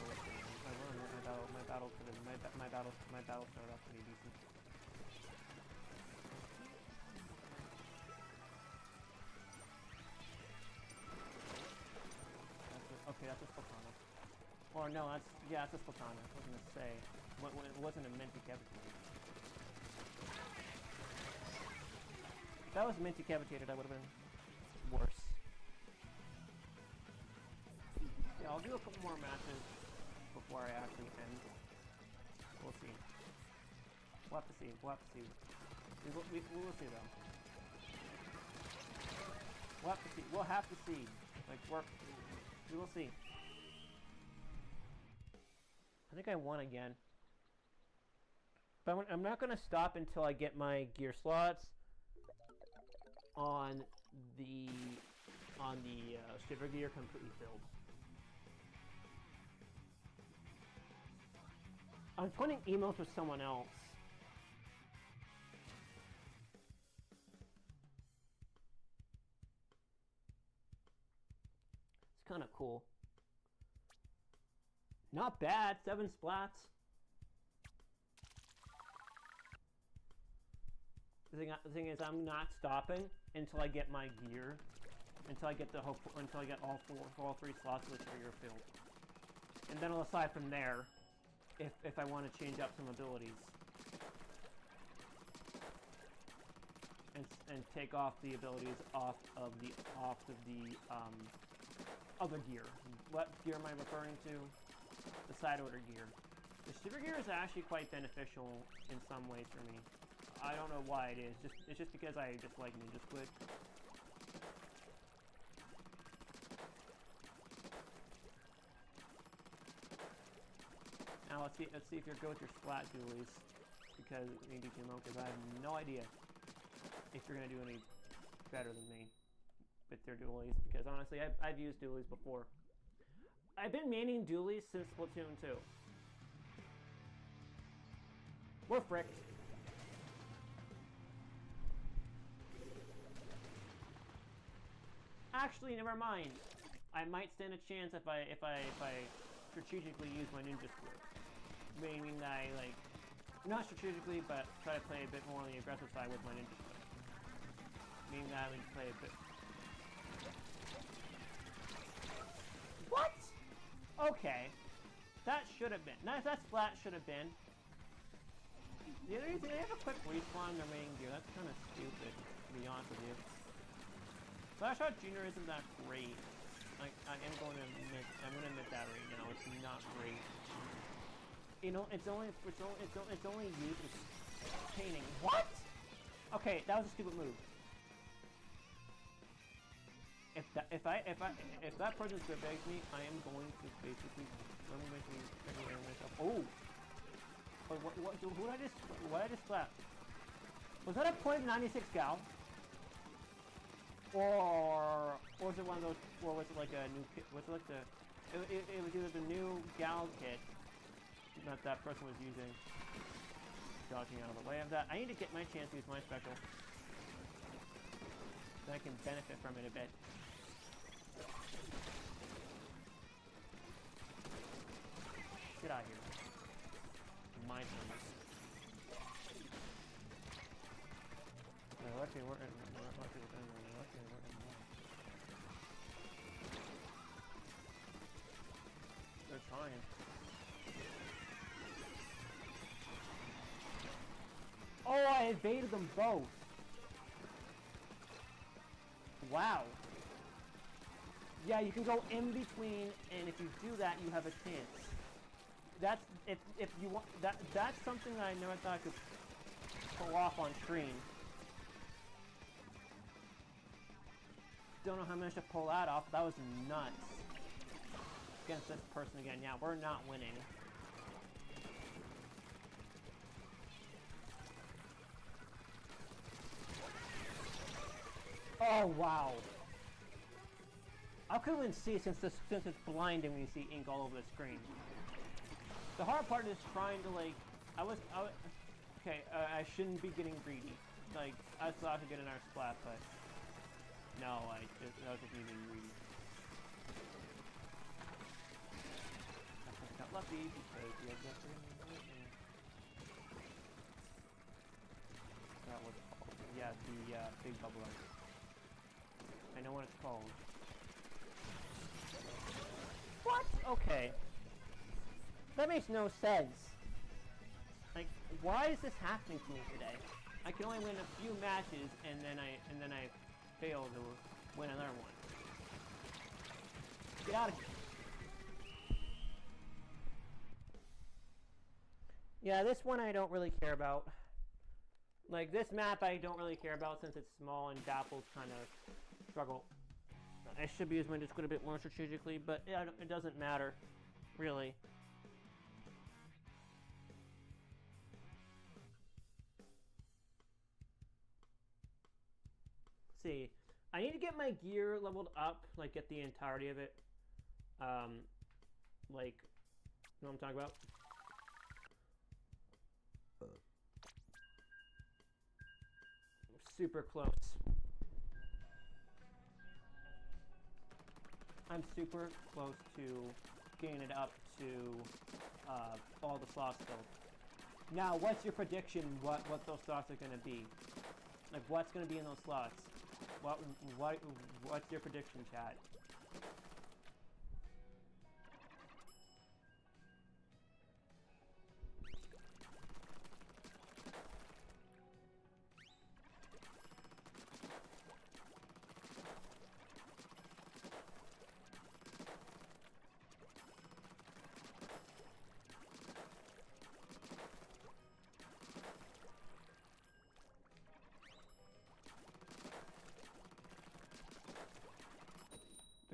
My battle started off pretty decent. Okay, that's a Splatoon. Or no, that's a Splatoon. I was gonna say, it wasn't a Minty Cavitated. If that was Minty Cavitated, I would have been worse. Yeah, I'll do a couple more matches before I actually end. We'll see. We'll have to see. We will see though. We'll have to see. We'll have to see. Like, we will see. I think I won again. But I'm not going to stop until I get my gear slots on the shiver gear completely filled. I'm putting emails with someone else. It's kind of cool. Not bad, 7 splats. The thing is, I'm not stopping until I get my gear, until I get all 3 slots of the trigger filled, and then I'll decide from there if I want to change up some abilities and take off the abilities off of the other gear. What gear am I referring to? The side order gear. The shiver gear is actually quite beneficial in some ways for me. I don't know why it is. It's just because I just like Ninja Squid. Now let's see if you're good with your splat dualies, because maybe you know, because I have no idea if you're gonna do any better than me with their dualies. Because honestly, I've used dualies before. I've been maining dualies since Splatoon 2. We're fricked. Actually, never mind. I might stand a chance if I strategically use my ninja squid. Meaning that I like, not strategically, but try to play a bit more on the aggressive side with my ninja squid. Meaning that I would play a bit. What? Okay, that should have been. That splat should have been. They have a quick respawn in their main gear. That's kind of stupid, to be honest with you. Flashshot Junior isn't that great. I'm going to admit that right now. It's not great. You know, it's only used as painting. What? Okay, that was a stupid move. If that person begs me, I am going to basically myself. Oh. What did I just slap? Was that a .96 gal? Or was it one of those? Or was it like a new kit? Was it like the? It was either the new gal kit that person was using. Dodging out of the way of that. I need to get my chance to use my special. Then I can benefit from it a bit. Get out of here. My turn. Luckily we're in. They're trying. Oh, I evaded them both. Wow. Yeah, you can go in between, and if you do that, you have a chance. That's if you want that's something that I never thought I could pull off on screen. Don't know how I managed to pull that off. That was nuts. Against this person again. Yeah, we're not winning. Oh wow. I couldn't even see since it's blinding when you see ink all over the screen. The hard part is trying to like okay, I shouldn't be getting greedy. Like I thought I could get an arse splat, but no, that was just me being greedy. I got lucky because we had that was called. Yeah, the big bubble art. I know what it's called. What? Okay. That makes no sense. Like, why is this happening to me today? I can only win a few matches and then I fail to win another one. Get out of here. Yeah, this one I don't really care about. Like, this map I don't really care about since it's small and Dapple's kind of struggle. I should be using my Discord a bit more strategically, but it doesn't matter, really. Let's see, I need to get my gear leveled up, like get the entirety of it. Like, you know what I'm talking about? Super close. I'm super close to getting it up to all the slots filled. Now, what's your prediction? What those slots are going to be? Like, what's going to be in those slots? What's your prediction, chat?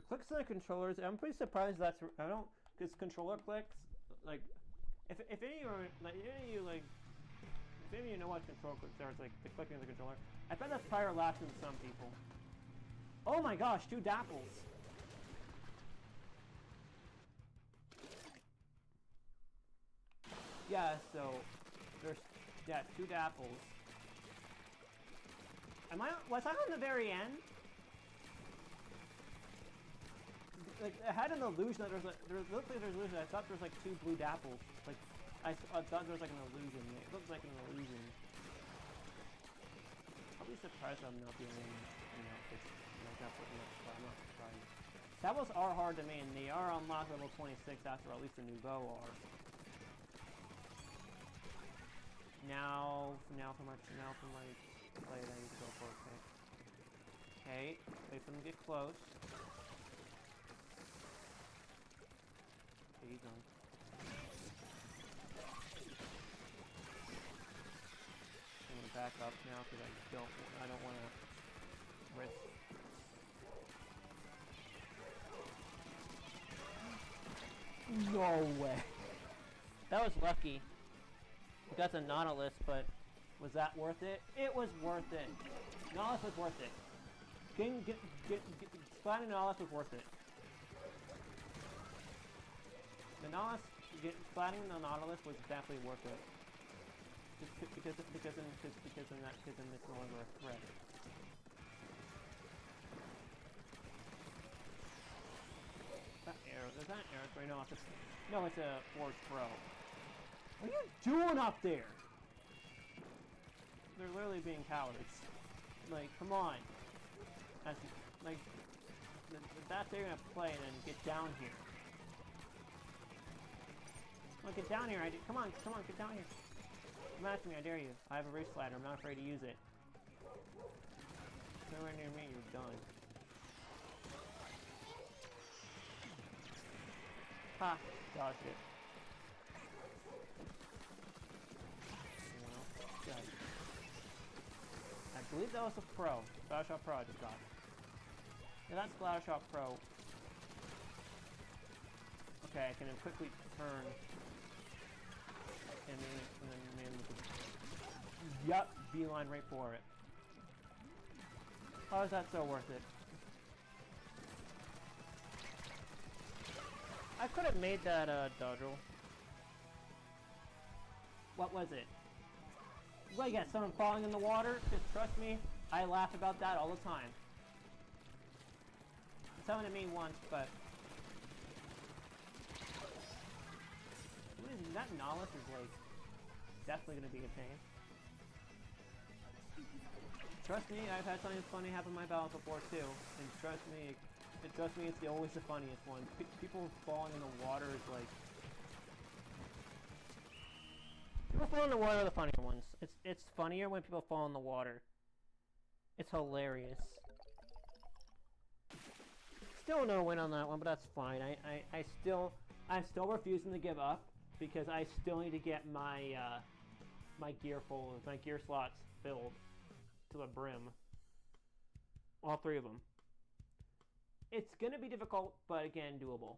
Clicks on the controllers, I'm pretty surprised that's, I don't, because controller clicks, like, if any of you, like, if any of you know what control clicks are, it's like the clicking of the controller, I bet that's probably relaxing to some people. Oh my gosh, 2 dapples. Yeah, so, there's, yeah, 2 dapples. Was I on the very end? Like, I had an illusion that there looked like there's an illusion. I thought there was like 2 blue dapples. Like, I thought there was like an illusion. It looked like an illusion. I'll be surprised I'm not the only one, it's, that's what, I'm not surprised. Dapples are hard to main. They are unlocked level 26 after at least the new bow are. Now for my play, I need to go for a pick. Okay, wait for them to get close. Okay, he's on. I'm gonna back up now because I don't want to risk. No way. That was lucky. We got the Nautilus, but was that worth it? It was worth it. Nautilus was worth it. Splatting Nautilus was worth it. The Nautilus, splatting the Nautilus was definitely worth it. Just because then it's no longer a threat. Is that an arrow spray? No, it's a Forge Pro. What are you doing up there? They're literally being cowards. Like, come on. That's they're gonna play and then get down here. Come on, get down here. Come on, get down here. Come after me, I dare you. I have a wrist slider. I'm not afraid to use it. Nowhere near me, you're done. Ha! Dodged it. I believe that was a Pro. Splattershot Pro I just got. Yeah, that's Splattershot Pro. Okay, I can then quickly turn. And then yup, beeline right for it. How is that so worth it? I could have made that dodgel. What was it? Well, you got someone falling in the water? Just trust me, I laugh about that all the time. It's happened to me once, but that Nautilus is like definitely gonna be a pain. Trust me, I've had something funny happen in my battles before too, and trust me, it's always the funniest one. People falling in the water is like. People fall in the water are the funnier ones. It's funnier when people fall in the water. It's hilarious. Still no win on that one, but that's fine. I'm still refusing to give up because I still need to get my my gear slots filled to the brim. All 3 of them. It's gonna be difficult, but again, doable.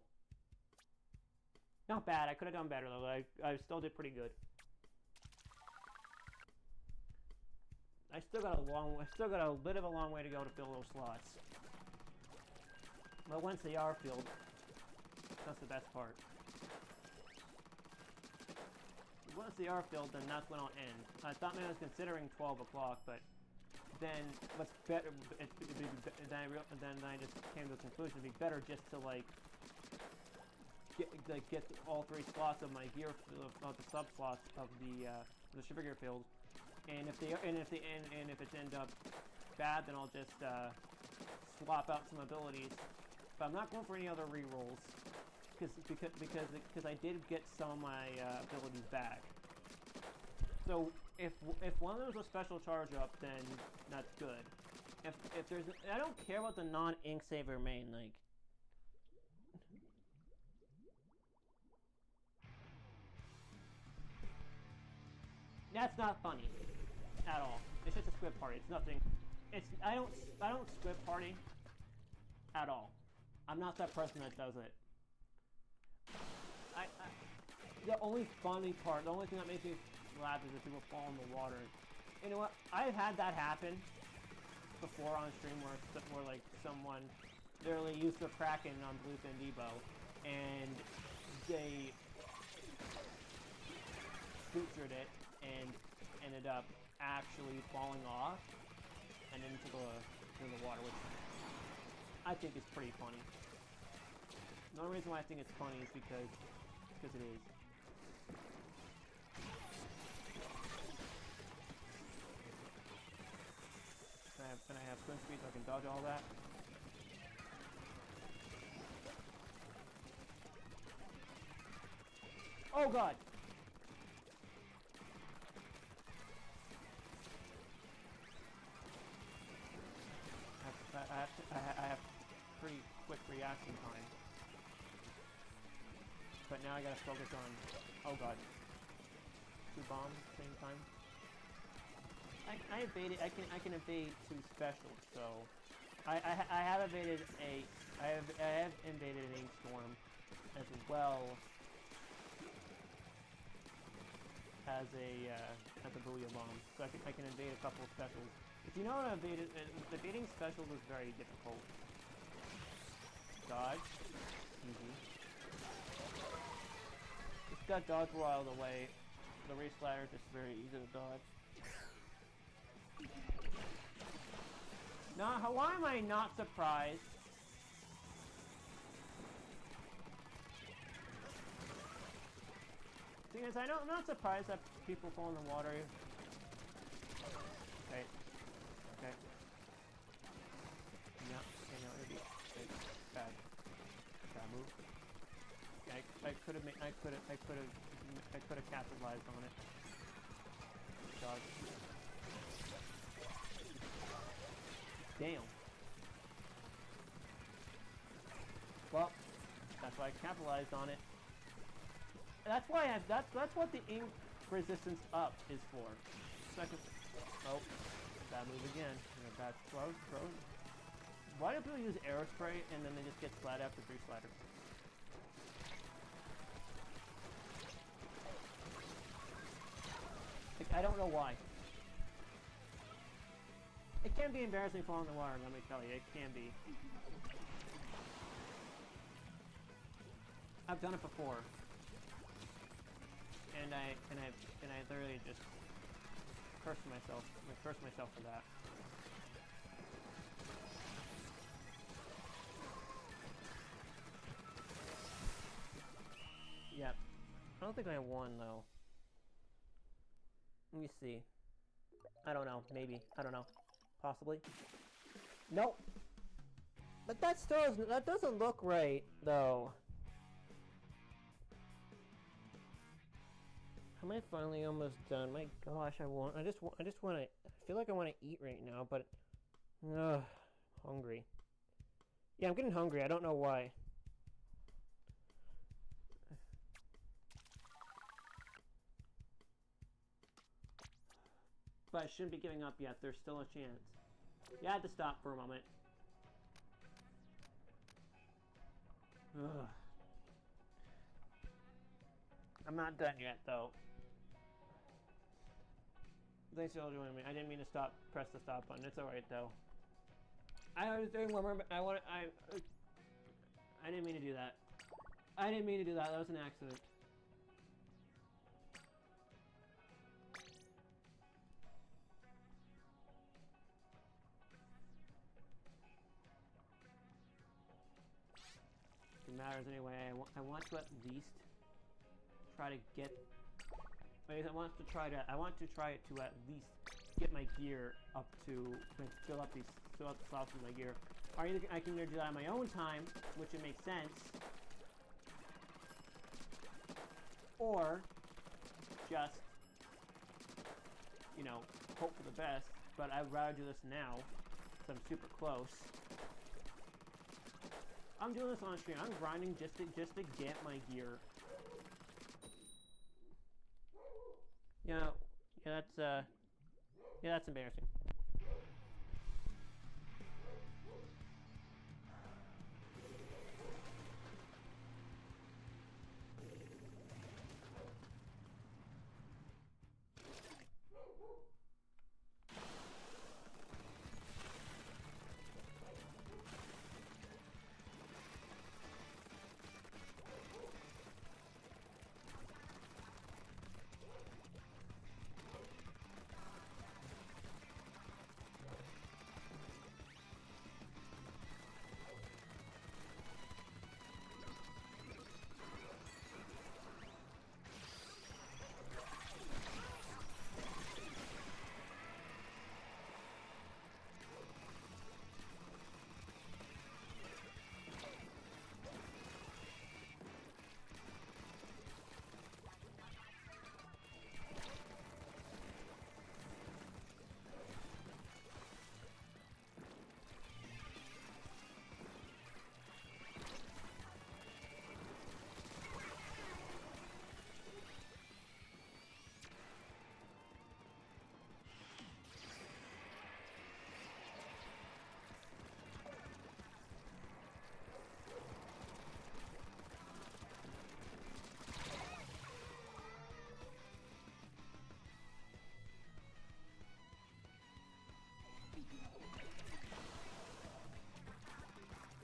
Not bad. I could have done better though. I still did pretty good. I still got a bit of a long way to go to fill those slots. But once they are filled, that's the best part. Once they are filled, then that's when I'll end. I thought maybe I was considering 12 o'clock, but then what's better? Then I just came to the conclusion it'd be better just to get all 3 slots of my gear, of the sub slots of the super gear filled. And if it ends up bad, then I'll just swap out some abilities. But I'm not going for any other rerolls because I did get some of my abilities back. So if one of them was a special charge up, then that's good. If there's, I don't care about the non-ink saver main, like. That's not funny at all. It's just a squib party. It's nothing. I don't squib party at all. I'm not that person that does it. The only funny part, the only thing that makes me laugh is if people fall in the water. You know what? I've had that happen before on stream where like someone literally used the Kraken on Blue Fin Debo and they butchered it and ended up actually falling off and into the water, which I think is pretty funny. The only reason why I think it's funny is because it is. Can I have swim speed so I can dodge all that? Oh god! I have pretty quick reaction time. But now I gotta focus on, oh god, 2 bombs at the same time. I can evade 2 specials, so I have evaded I have invaded an ink storm as well as a booyah bomb, so I can evade a couple of specials. If you know how to evade it, evading specials is very difficult. Dodge, easy. Just got dodge roll out of the way. The race ladder is just very easy to dodge. Now, why am I not surprised? Thing is, I'm not surprised that people fall in the water. Okay. Okay. Yeah. Okay. No, it'd be bad. Bad move. Yeah, I could have capitalized on it. Dodge. Damn. Well, that's why I capitalized on it. That's why that's what the ink resistance up is for. Second. Oh, bad move again. And a bad throw. Why do people use aerospray and then they just get splat after 3 splatters? Like, I don't know why. It can be embarrassing falling in the water, let me tell you. It can be. I've done it before. And I literally just cursed myself. I cursed myself for that. Yep. I don't think I won though. Let me see. I don't know. Maybe. I don't know. Possibly. Nope. But that doesn't look right though. Am I finally almost done? My gosh, I just want to. I feel like I want to eat right now, but hungry. Yeah, I'm getting hungry. I don't know why. But I shouldn't be giving up yet. There's still a chance. You had to stop for a moment. Ugh. I'm not done yet, though. Thanks for all joining me. I didn't mean to press the stop button. It's alright, though. I was doing one more, I didn't mean to do that. I didn't mean to do that. That was an accident. It matters anyway. I want to at least try to get. I want to try it to at least get my gear up to fill up the slots in my gear. Or I can either do that on my own time, which would make sense, or just, you know, hope for the best. But I'd rather do this now, because I'm super close. I'm doing this on stream. I'm grinding just to get my gear. Yeah, that's embarrassing.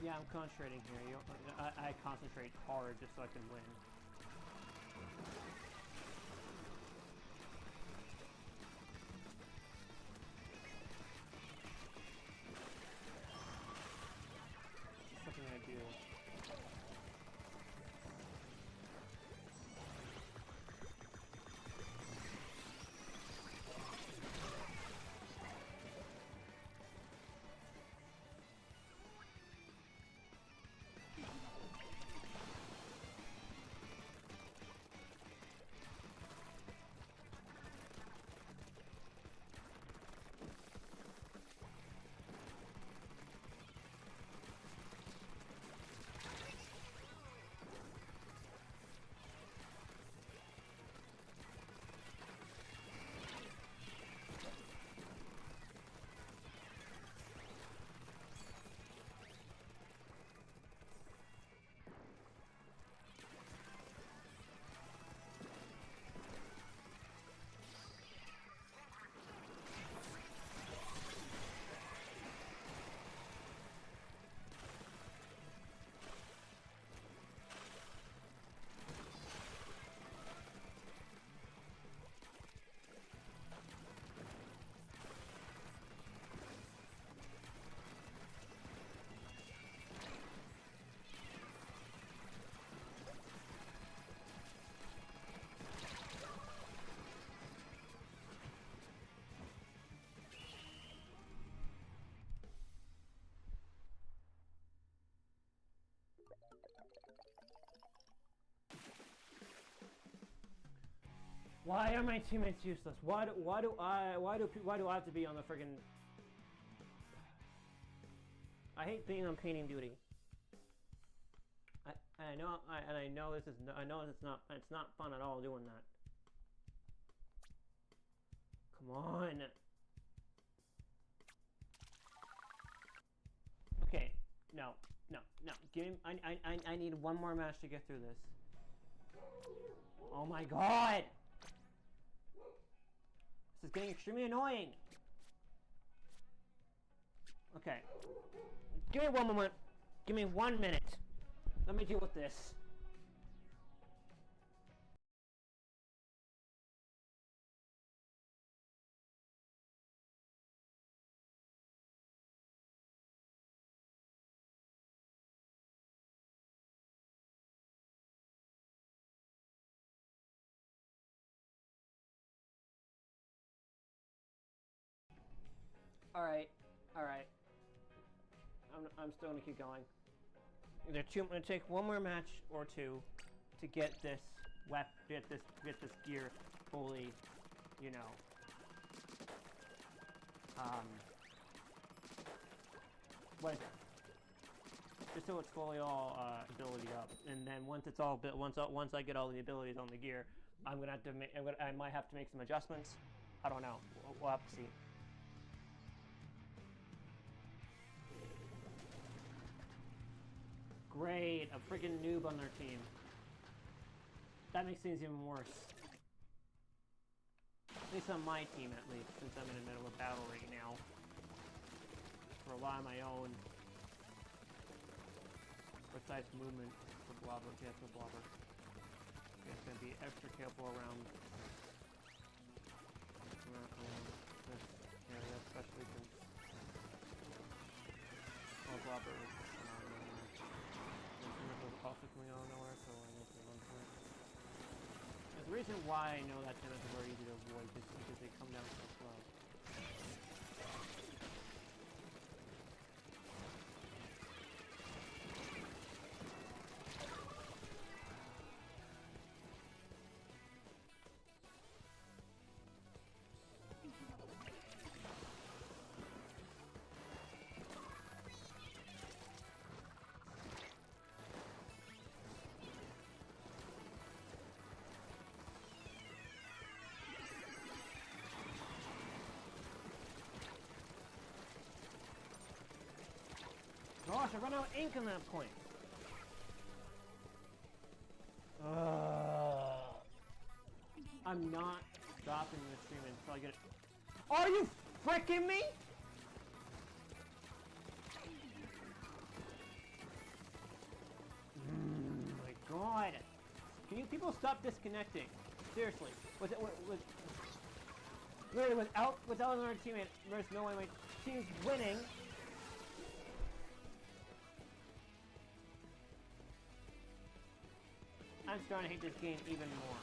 Yeah, I'm concentrating here. I concentrate hard just so I can win. Something I do. Why are my teammates useless? Why do I have to be on the friggin'... I hate being on painting duty. I know it's not fun at all doing that. Come on. Okay, no. No, no. Give me, I need one more match to get through this. Oh my god! This is getting extremely annoying. Okay. Give me one moment. Give me 1 minute. Let me deal with this. Alright. Alright. I'm still gonna keep going. Either two, I'm gonna take one more match or two to get this get this gear fully, you know, what is it? Just so it's fully all ability up, and then once it's all built, once I get all the abilities on the gear, I'm gonna have to make, I might have to make some adjustments. I don't know. We'll have to see. Great, a freaking noob on their team. That makes things even worse. At least on my team, at least, since I'm in the middle of battle right now. Rely on my own precise movement for blobber. Okay, for blobber. Okay, it's gonna be extra careful around this area, especially since blobber is also coming out of nowhere, so I guess they run for it. There's a reason why I know that tennis is very easy to avoid, just because they come down so slow. Gosh, I run out of ink on that point. I'm not stopping the stream until I get it. Are you freaking me? My god. Can you people stop disconnecting? Seriously. Literally, without another teammate, there's no way my team's winning. I'm starting to hate this game even more.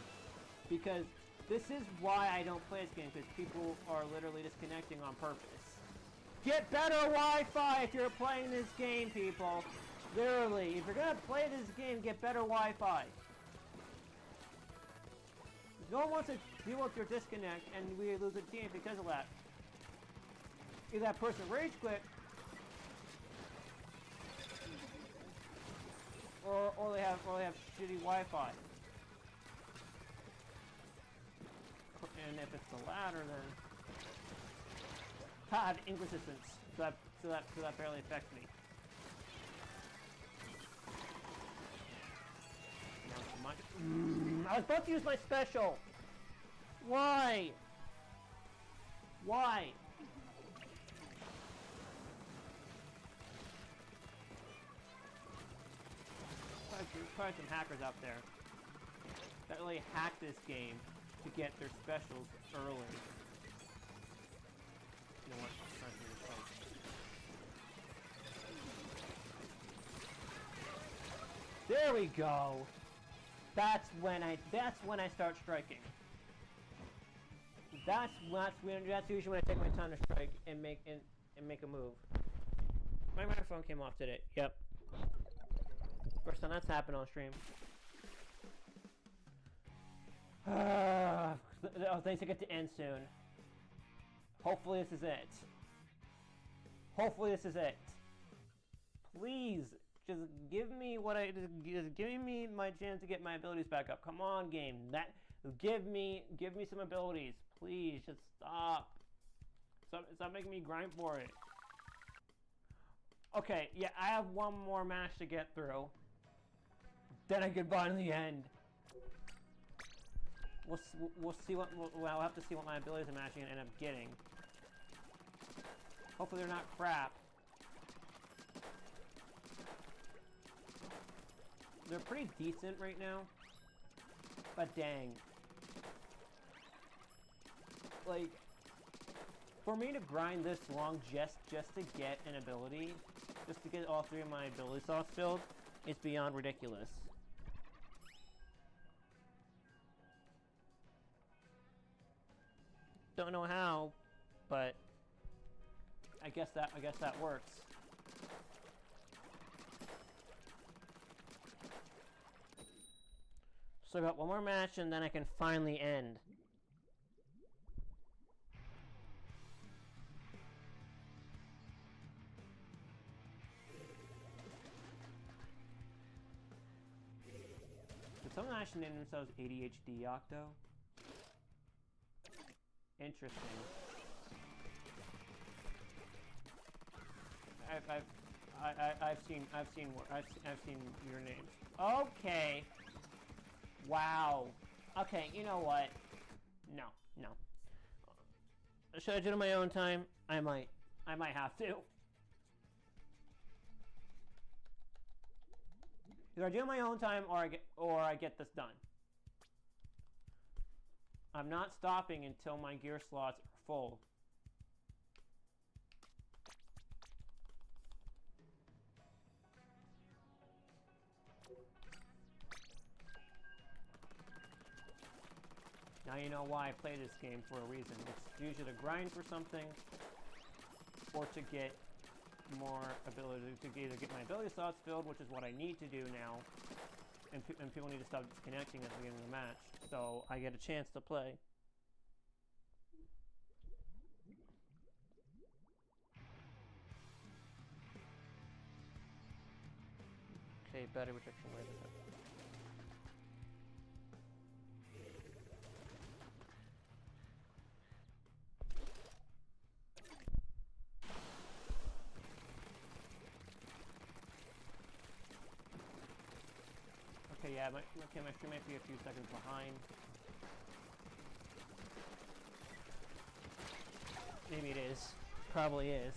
Because this is why I don't play this game, because people are literally disconnecting on purpose. Get better Wi-Fi if you're playing this game, people. Literally, if you're gonna play this game, get better Wi-Fi. No one wants to deal with your disconnect, and we lose a team because of that. If that person rage quit, or they have shitty Wi-Fi. And if it's the latter, then I have inconsistence, so that barely affects me. I was about to use my special. Why? Why? There's probably some hackers out there that really hack this game to get their specials early. You know what? I'm trying to do this fight. There we go. That's when I start striking. That's usually when I take my time to strike and make a move. My microphone came off today. Yep. First time that's happened on stream. Oh, things will get to end soon. Hopefully this is it. Hopefully this is it. Please, just give me just give me my chance to get my abilities back up. Come on, game. Give me some abilities. Please, just stop. Stop making me grind for it. Okay, yeah, I have one more match to get through. Then I get by in the end. We'll see what, I'll have to see what my abilities I'm actually gonna end up getting. Hopefully they're not crap. They're pretty decent right now. But dang. Like, for me to grind this long just to get an ability, just to get all 3 of my ability slots filled, is beyond ridiculous. Don't know how, but I guess that works. So I got one more match and then I can finally end. Did someone actually name themselves ADHD Octo? Interesting. I've seen your names. Okay. Wow. Okay, you know what? No. Should I do it on my own time? I might have to. Either I do it on my own time or I get this done. I'm not stopping until my gear slots are full. Now you know why I play this game, for a reason. It's usually to grind for something, or to get more ability, to either get my ability slots filled, which is what I need to do now, and people need to stop disconnecting at the beginning of the match, so I get a chance to play. Okay, battery protection, where is it? Okay, yeah, my stream might be a few seconds behind. Maybe it is. Probably is.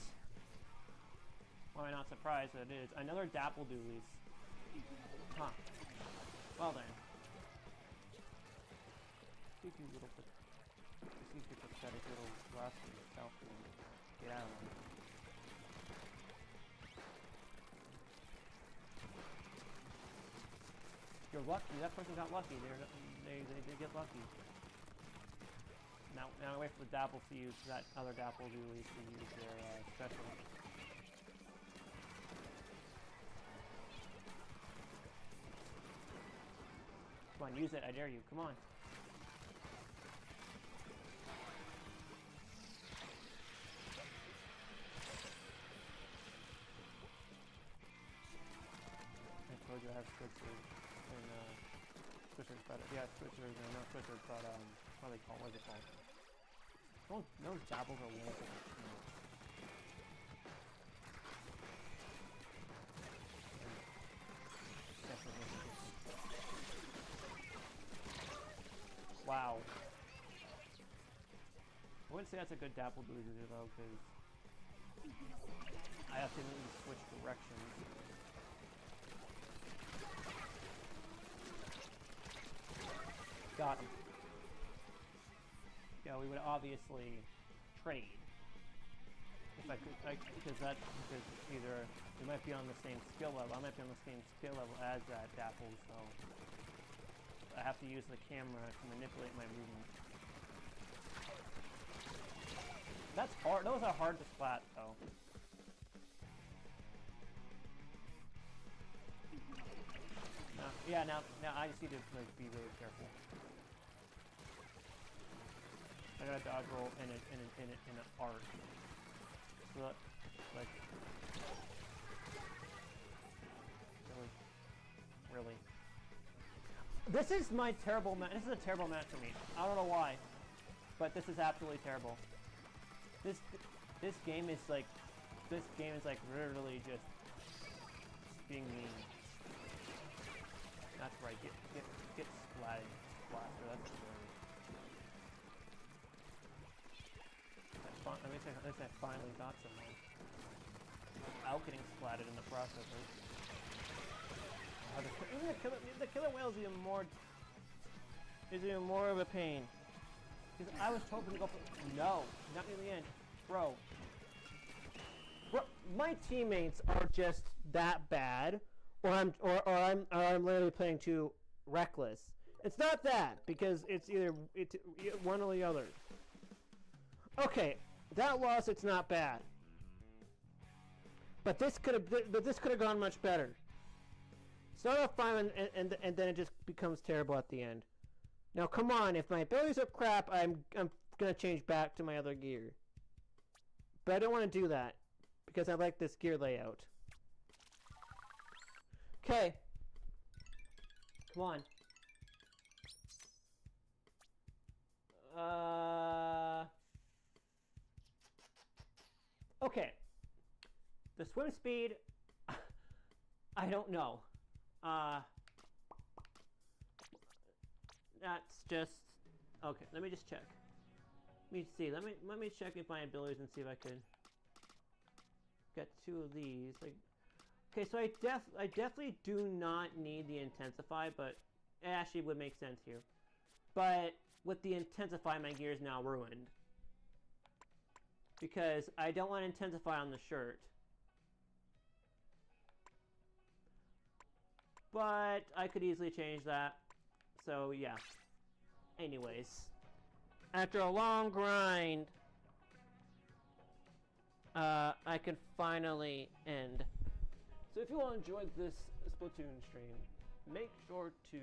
Why am I not surprised that it is? Another Dapple Doolies. Huh. Well then. You little pathetic little rascal yourself. Get out of there. You're lucky. That person got lucky. They get lucky. Now I wait for the Dapple to use that other Dapple Doolies to use their special. Come on, use it. I dare you. Come on. I told you I have Switzers. And, Switzers, but, yeah, Switzers, no, not Switzers, but, what are they called? What is it called? Those Dapples are weird. Wow. I wouldn't say that's a good Dapple Doolies though, because I have to switch directions. Got him. Yeah, we would obviously trade. If I could, because either we might be on the same skill level, I might be on the same skill level as that Dapple, so I have to use the camera to manipulate my movement. That's hard. Those are hard to splat, though. Yeah, now I just need to be really careful. I gotta dodge roll in an arc. So that, like, really. This is my terrible match. This is a terrible match for me. I don't know why, but this is absolutely terrible. This game is like this game is like literally just being mean. That's right. Get splatted, blaster. That's scary. At least I finally got someone without getting splatted in the process. The killer whale is even more of a pain. Because I was hoping to go for no, not near the end, bro. My teammates are just that bad, or I'm literally playing too reckless. It's not that because it's either one or the other. Okay, that loss it's not bad, but this could have gone much better. Start off fine and then it just becomes terrible at the end. Now come on, if my abilities are crap, I'm gonna change back to my other gear. But I don't want to do that because I like this gear layout. Okay. Come on. Okay. The swim speed, I don't know. That's just okay. Let me just check. Let me see. Let me check if my abilities and see if I could get 2 of these. Like, okay, so I definitely do not need the intensify, but it actually would make sense here. But with the intensify, my gear is now ruined because I don't want to intensify on the shirt. But I could easily change that. So yeah. Anyways, after a long grind, I can finally end. So if you all enjoyed this Splatoon stream, make sure to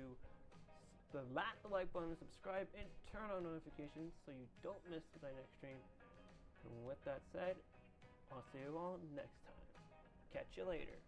smash the like button, subscribe, and turn on notifications so you don't miss my next stream. And with that said, I'll see you all next time. Catch you later.